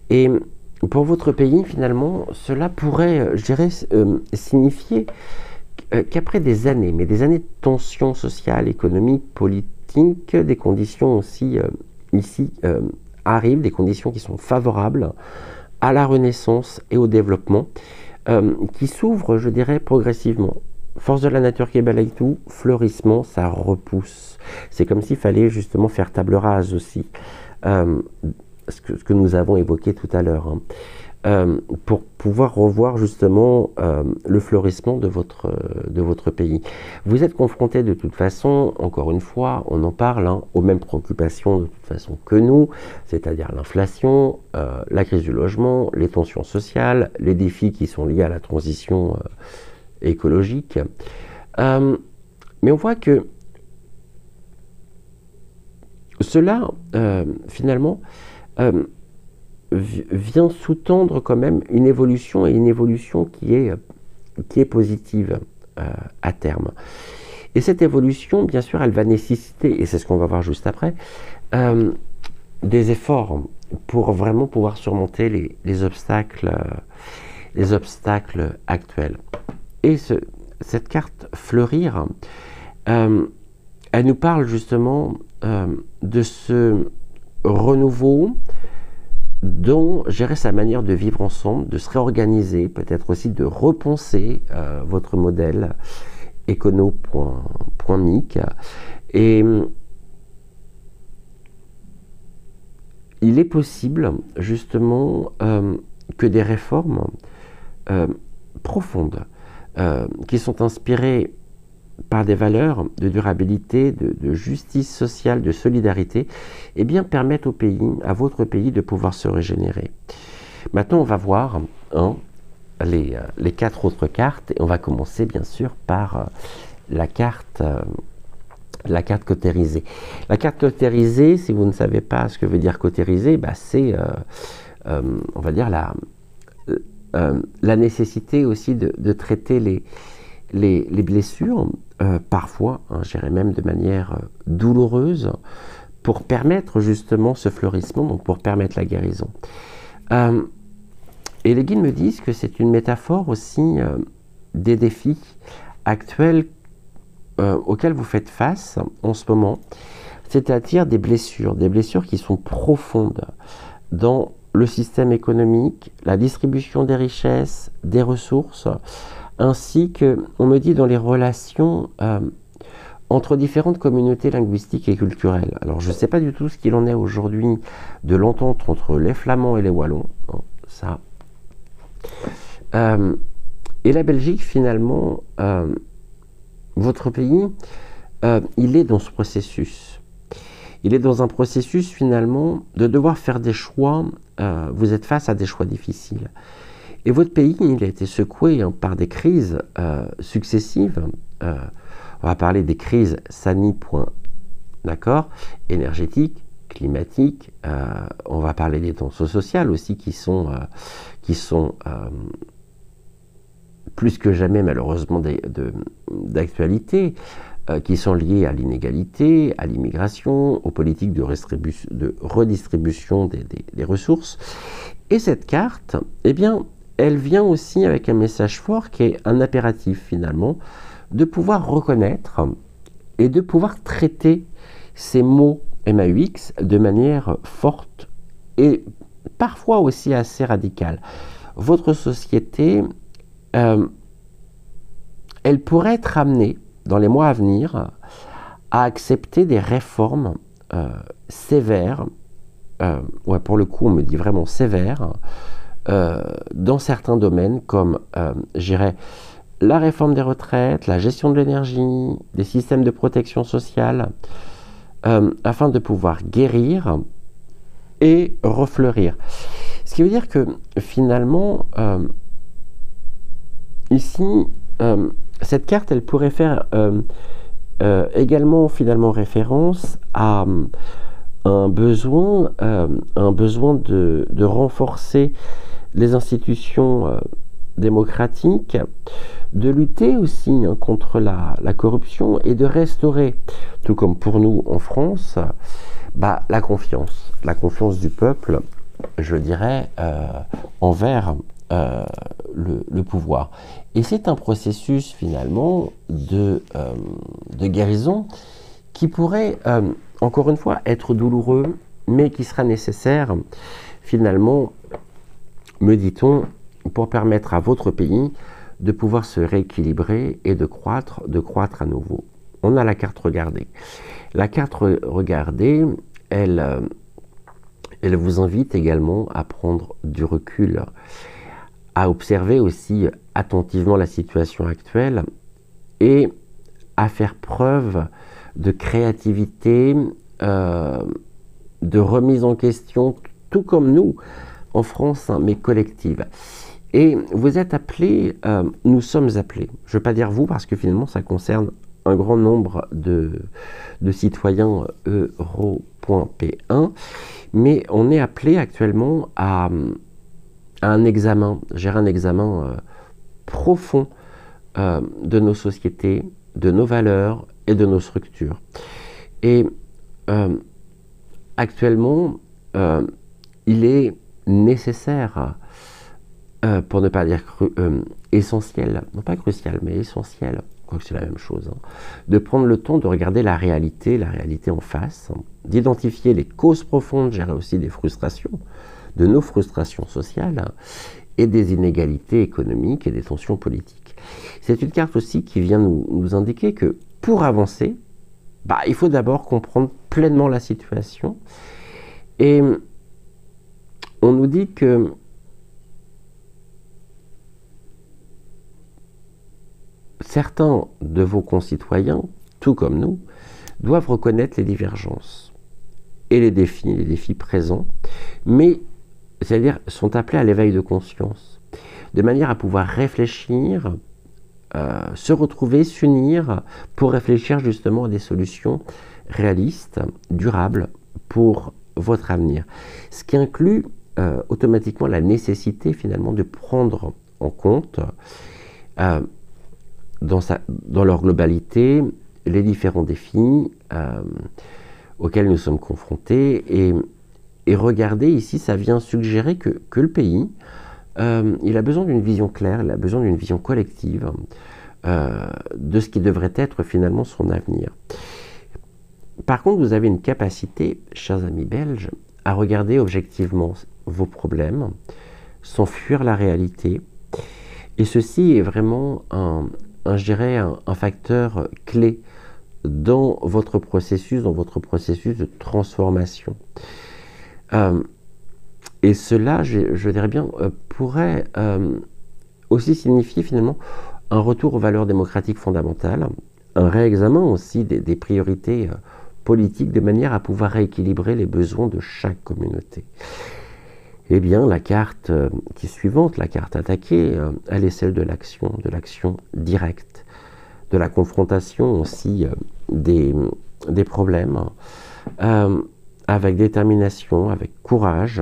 Et pour votre pays, finalement, cela pourrait, je dirais, signifier qu'après des années, mais des années de tensions sociales, économiques, politiques, des conditions aussi, ici, arrivent, des conditions qui sont favorables à la renaissance et au développement, qui s'ouvrent, je dirais, progressivement. Force de la nature qui balaye tout, fleurissement, ça repousse. C'est comme s'il fallait justement faire table rase aussi, ce que nous avons évoqué tout à l'heure, pour pouvoir revoir justement le fleurissement de votre pays. Vous êtes confronté de toute façon, encore une fois, on en parle, aux mêmes préoccupations de toute façon que nous, c'est-à-dire l'inflation, la crise du logement, les tensions sociales, les défis qui sont liés à la transition écologique. Mais on voit que cela, finalement, vient sous-tendre quand même une évolution, et une évolution qui est positive à terme. Et cette évolution, bien sûr, elle va nécessiter, et c'est ce qu'on va voir juste après, des efforts pour vraiment pouvoir surmonter les obstacles actuels. Et cette carte fleurir, elle elle nous parle justement de ce renouveau dont gérer sa manière de vivre ensemble, de se réorganiser, peut-être aussi de repenser votre modèle écono.mic. Et il est possible justement que des réformes profondes qui sont inspirées par des valeurs de durabilité, de justice sociale, de solidarité, eh bien permettent au pays, à votre pays, de pouvoir se régénérer. Maintenant, on va voir les 4 autres cartes, et on va commencer bien sûr par la carte cautérisée. La carte cautérisée, si vous ne savez pas ce que veut dire cautérisée, bah c'est, on va dire, la nécessité aussi de traiter les blessures, parfois, je dirais même de manière douloureuse, pour permettre justement ce fleurissement, donc pour permettre la guérison. Et les guides me disent que c'est une métaphore aussi des défis actuels auxquels vous faites face en ce moment, c'est-à-dire des blessures qui sont profondes dans le système économique, la distribution des richesses, des ressources, ainsi que, on me dit, dans les relations entre différentes communautés linguistiques et culturelles. Alors, je ne sais pas du tout ce qu'il en est aujourd'hui de l'entente entre les Flamands et les Wallons. Bon, ça. Et la Belgique, finalement, votre pays, il est dans ce processus. Il est dans un processus, finalement, de devoir faire des choix. Vous êtes face à des choix difficiles. Et votre pays, il a été secoué par des crises successives. On va parler des crises d'accord, énergétiques, climatiques. On va parler des tensions sociales aussi qui sont plus que jamais malheureusement d'actualité, qui sont liées à l'inégalité, à l'immigration, aux politiques de redistribution des ressources. Et cette carte, eh bien, elle vient aussi avec un message fort qui est un impératif finalement, de pouvoir reconnaître et de pouvoir traiter ces mots MAUX de manière forte et parfois aussi assez radicale. Votre société, elle pourrait être amenée dans les mois à venir à accepter des réformes sévères, ouais, pour le coup on me dit vraiment sévères, dans certains domaines comme, je dirais, la réforme des retraites, la gestion de l'énergie, des systèmes de protection sociale, afin de pouvoir guérir et refleurir. Ce qui veut dire que finalement, ici, cette carte, elle pourrait faire également finalement référence à un besoin de renforcer les institutions démocratiques, de lutter aussi contre la corruption et de restaurer, tout comme pour nous en France, la confiance du peuple, je dirais, envers le pouvoir. Et c'est un processus finalement de guérison qui pourrait, encore une fois, être douloureux, mais qui sera nécessaire finalement, me dit-on, pour permettre à votre pays de pouvoir se rééquilibrer et de croître à nouveau. On a la carte regardée. La carte regardée, elle vous invite également à prendre du recul, à observer aussi attentivement la situation actuelle et à faire preuve de créativité, de remise en question, tout comme nous en France, mais collective. Et vous êtes appelés, nous sommes appelés, je ne veux pas dire vous parce que finalement ça concerne un grand nombre de citoyens euro.p1, mais on est appelé actuellement à un examen, gérer un examen profond de nos sociétés, de nos valeurs et de nos structures. Et actuellement, il est nécessaire, pour ne pas dire essentiel, non pas crucial, mais essentiel, quoique c'est la même chose, hein, de prendre le temps de regarder la réalité en face, hein, d'identifier les causes profondes, gérer aussi des frustrations, de nos frustrations sociales, hein, et des inégalités économiques et des tensions politiques. C'est une carte aussi qui vient nous indiquer que pour avancer, il faut d'abord comprendre pleinement la situation. Et on nous dit que certains de vos concitoyens, tout comme nous, doivent reconnaître les divergences et les défis présents, mais c'est-à-dire sont appelés à l'éveil de conscience, de manière à pouvoir réfléchir, se retrouver, s'unir pour réfléchir justement à des solutions réalistes, durables pour votre avenir. Ce qui inclut automatiquement la nécessité finalement de prendre en compte dans leur globalité les différents défis auxquels nous sommes confrontés et regarder ici, ça vient suggérer que le pays, il a besoin d'une vision claire, il a besoin d'une vision collective de ce qui devrait être finalement son avenir. Par contre, vous avez une capacité, chers amis belges, à regarder objectivement vos problèmes, sans fuir la réalité. Et ceci est vraiment je dirais un facteur clé dans votre processus de transformation. Et cela, je dirais bien, pourrait aussi signifier finalement un retour aux valeurs démocratiques fondamentales, un réexamen aussi des priorités politiques de manière à pouvoir rééquilibrer les besoins de chaque communauté. Eh bien, la carte qui est suivante, la carte attaquée, elle est celle de l'action directe, de la confrontation aussi des problèmes, avec détermination, avec courage.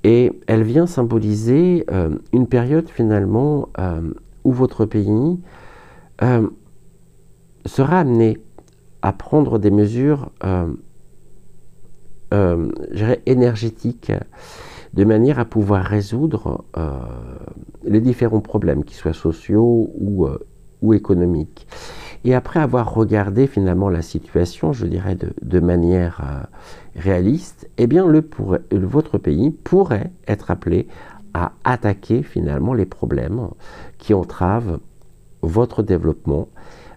Et elle vient symboliser une période finalement où votre pays sera amené à prendre des mesures je dirais énergétiques, de manière à pouvoir résoudre les différents problèmes, qu'ils soient sociaux ou économiques. Et après avoir regardé finalement la situation, je dirais de manière réaliste, eh bien votre pays pourrait être appelé à attaquer finalement les problèmes qui entravent votre développement,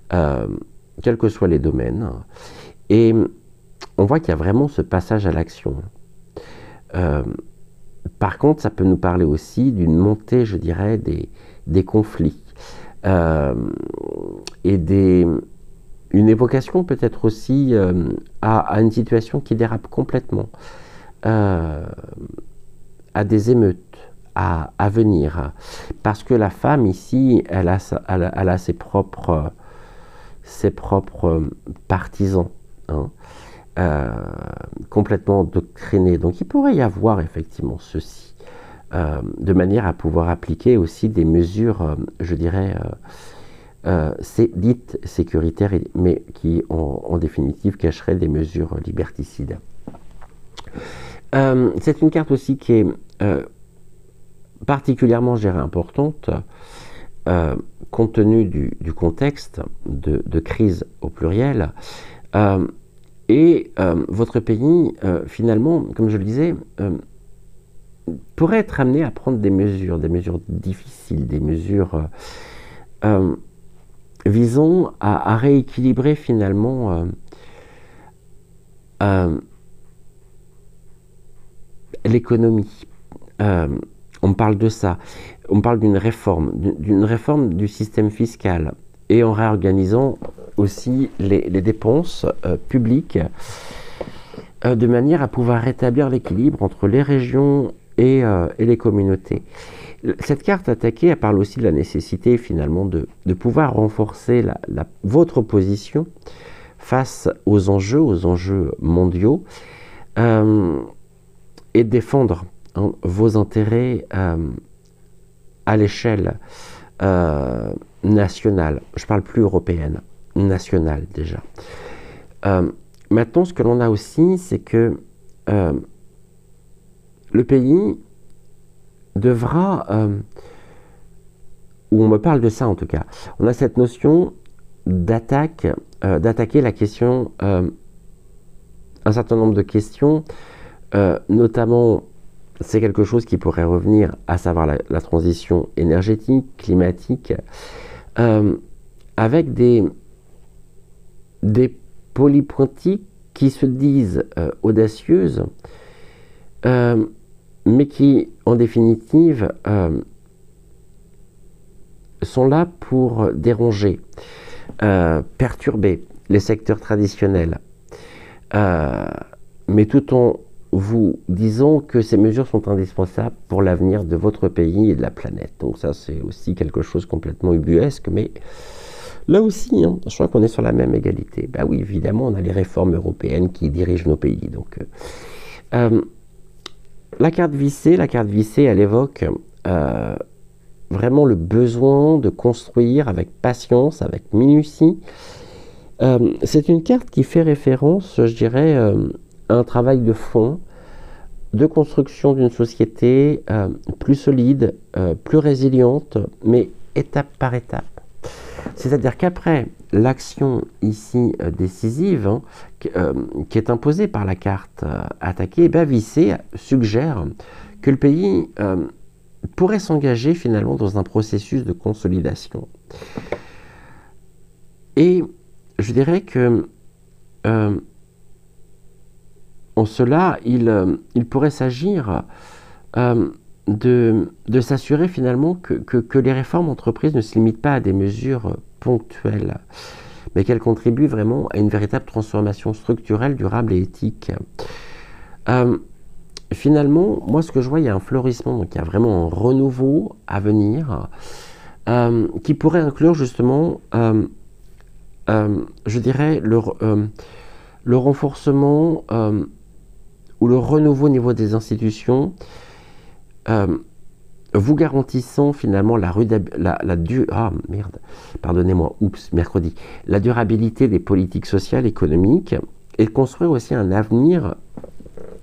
quels que soient les domaines. Et on voit qu'il y a vraiment ce passage à l'action. Par contre, ça peut nous parler aussi d'une montée, je dirais, des conflits. Et une évocation peut-être aussi à une situation qui dérape complètement, à des émeutes à venir. Parce que la femme ici, elle a ses propres partisans, hein. Complètement endoctrinés. Donc il pourrait y avoir effectivement ceci, de manière à pouvoir appliquer aussi des mesures, je dirais, dites sécuritaires, mais qui en définitive cacheraient des mesures liberticides. C'est une carte aussi qui est particulièrement, je dirais, importante, compte tenu du contexte de crise au pluriel. Et votre pays, finalement, comme je le disais, pourrait être amené à prendre des mesures difficiles, des mesures visant à rééquilibrer finalement l'économie. On parle de ça. On parle d'une réforme du système fiscal, et en réorganisant aussi les dépenses publiques de manière à pouvoir rétablir l'équilibre entre les régions et les communautés. Cette carte attaquée, elle parle aussi de la nécessité finalement de pouvoir renforcer votre position face aux enjeux mondiaux, et défendre vos intérêts à l'échelle nationale. Je ne parle plus européenne, nationale déjà. Maintenant, ce que l'on a aussi, c'est que le pays devra où on me parle de ça en tout cas. On a cette notion d'attaquer la question, un certain nombre de questions, notamment c'est quelque chose qui pourrait revenir, à savoir la transition énergétique, climatique, avec des polypointiques qui se disent audacieuses, mais qui, en définitive, sont là pour déranger, perturber les secteurs traditionnels, mais tout en vous disant que ces mesures sont indispensables pour l'avenir de votre pays et de la planète. Donc ça, c'est aussi quelque chose complètement ubuesque, mais là aussi, hein, je crois qu'on est sur la même égalité. Ben oui, évidemment, on a les réformes européennes qui dirigent nos pays. Donc, la carte vissée, elle évoque vraiment le besoin de construire avec patience, avec minutie. C'est une carte qui fait référence, je dirais, à un travail de fond, de construction d'une société plus solide, plus résiliente, mais étape par étape. C'est-à-dire qu'après l'action ici décisive, hein, qui est imposée par la carte attaquée, Vissé suggère que le pays pourrait s'engager finalement dans un processus de consolidation. Et je dirais que en cela, il pourrait s'agir de s'assurer finalement que les réformes entreprises ne se limitent pas à des mesures ponctuelles, mais qu'elles contribuent vraiment à une véritable transformation structurelle, durable et éthique. Finalement, moi ce que je vois, il y a un fleurissement, donc il y a vraiment un renouveau à venir, qui pourrait inclure justement, je dirais, le renforcement ou le renouveau au niveau des institutions, vous garantissant finalement la durabilité des politiques sociales, économiques, et construire aussi un avenir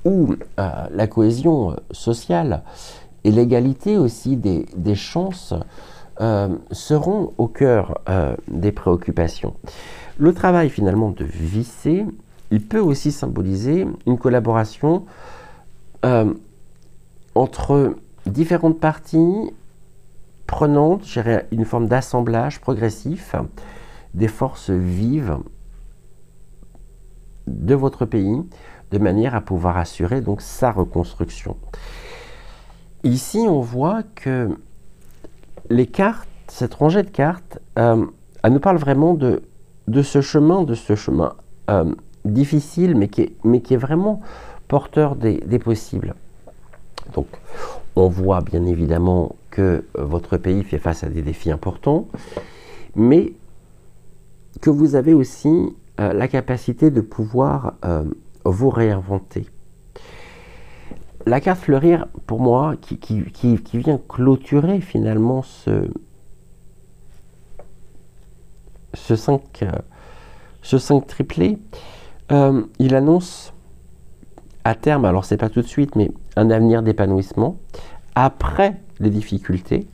où la cohésion sociale et l'égalité aussi des chances seront au cœur des préoccupations. Le travail finalement de Vissé, il peut aussi symboliser une collaboration entre différentes parties prenantes, je dirais une forme d'assemblage progressif des forces vives de votre pays, de manière à pouvoir assurer donc sa reconstruction. Ici, on voit que les cartes, cette rangée de cartes, elle nous parle vraiment de ce chemin, difficile, mais qui est vraiment porteur des possibles. Donc, on voit bien évidemment que votre pays fait face à des défis importants, mais que vous avez aussi la capacité de pouvoir vous réinventer. La carte fleurir, pour moi, qui vient clôturer finalement ce 5 triplé, il annonce à terme, alors c'est pas tout de suite, mais un avenir d'épanouissement après les difficultés.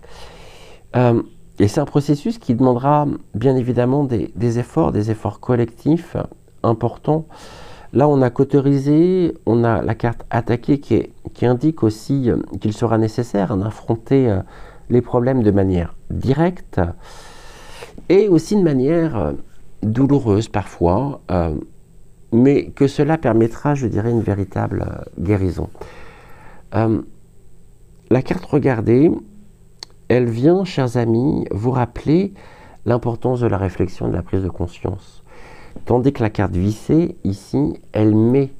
Et c'est un processus qui demandera bien évidemment des efforts collectifs importants. Là, on a cauterisé, on a la carte attaquée qui indique aussi qu'il sera nécessaire d'affronter les problèmes de manière directe et aussi de manière douloureuse parfois, mais que cela permettra, je dirais, une véritable guérison. La carte regardée, elle vient, chers amis, vous rappeler l'importance de la réflexion, de la prise de conscience. Tandis que la carte vissée, ici, elle met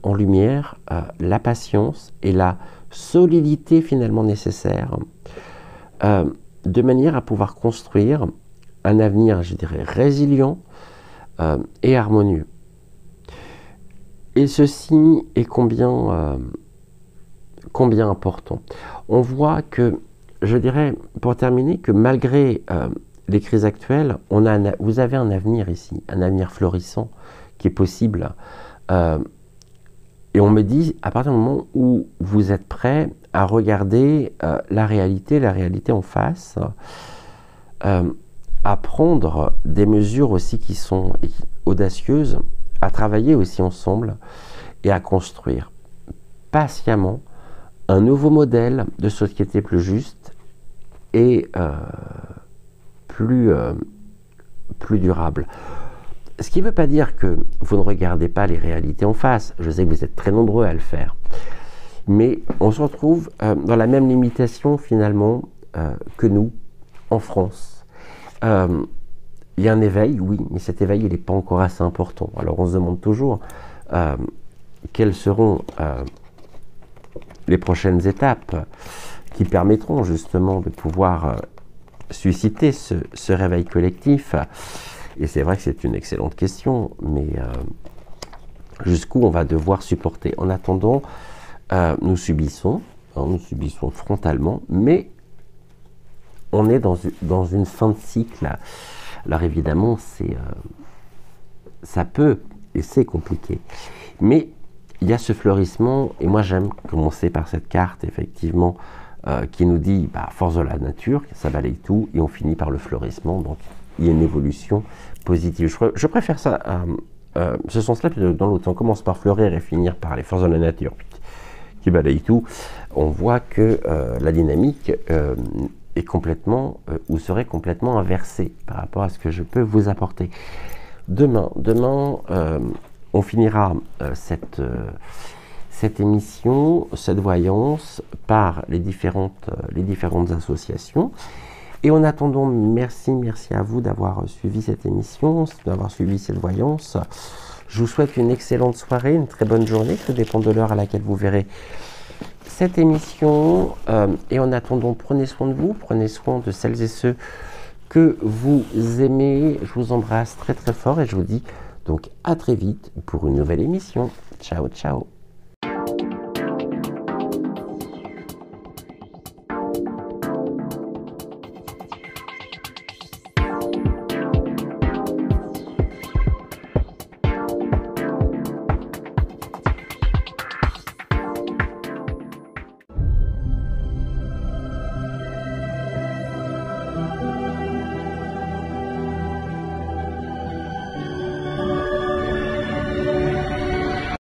en lumière la patience et la solidité finalement nécessaire, de manière à pouvoir construire un avenir, je dirais, résilient et harmonieux. Et ceci est combien important. On voit que, je dirais, pour terminer, que malgré les crises actuelles, vous avez un avenir ici, un avenir florissant qui est possible. Et on me dit, à partir du moment où vous êtes prêt à regarder la réalité en face, à prendre des mesures aussi qui sont audacieuses, à travailler aussi ensemble et à construire patiemment un nouveau modèle de société plus juste et plus durable. Ce qui ne veut pas dire que vous ne regardez pas les réalités en face. Je sais que vous êtes très nombreux à le faire. Mais on se retrouve dans la même limitation finalement que nous, en France. Il y a un éveil, oui, mais cet éveil, il n'est pas encore assez important. Alors on se demande toujours quelles seront les prochaines étapes qui permettront justement de pouvoir susciter ce réveil collectif. Et c'est vrai que c'est une excellente question, mais jusqu'où on va devoir supporter. En attendant, nous subissons frontalement, mais on est dans une fin de cycle. Alors évidemment, ça peut, et c'est compliqué, mais il y a ce fleurissement, et moi j'aime commencer par cette carte, effectivement, qui nous dit, force de la nature, ça balaye tout, et on finit par le fleurissement, donc il y a une évolution positive. Je préfère ça, ce sens-là, plutôt que dans l'autre. On commence par fleurir et finir par les forces de la nature qui balayent tout. On voit que la dynamique est complètement, ou serait complètement inversée par rapport à ce que je peux vous apporter. Demain, on finira cette émission, cette voyance, par les différentes associations. Et en attendant, merci à vous d'avoir suivi cette émission, d'avoir suivi cette voyance. Je vous souhaite une excellente soirée, une très bonne journée, tout dépend de l'heure à laquelle vous verrez cette émission. Et en attendant, prenez soin de vous, prenez soin de celles et ceux que vous aimez. Je vous embrasse très fort et je vous dis donc à très vite pour une nouvelle émission. Ciao, ciao.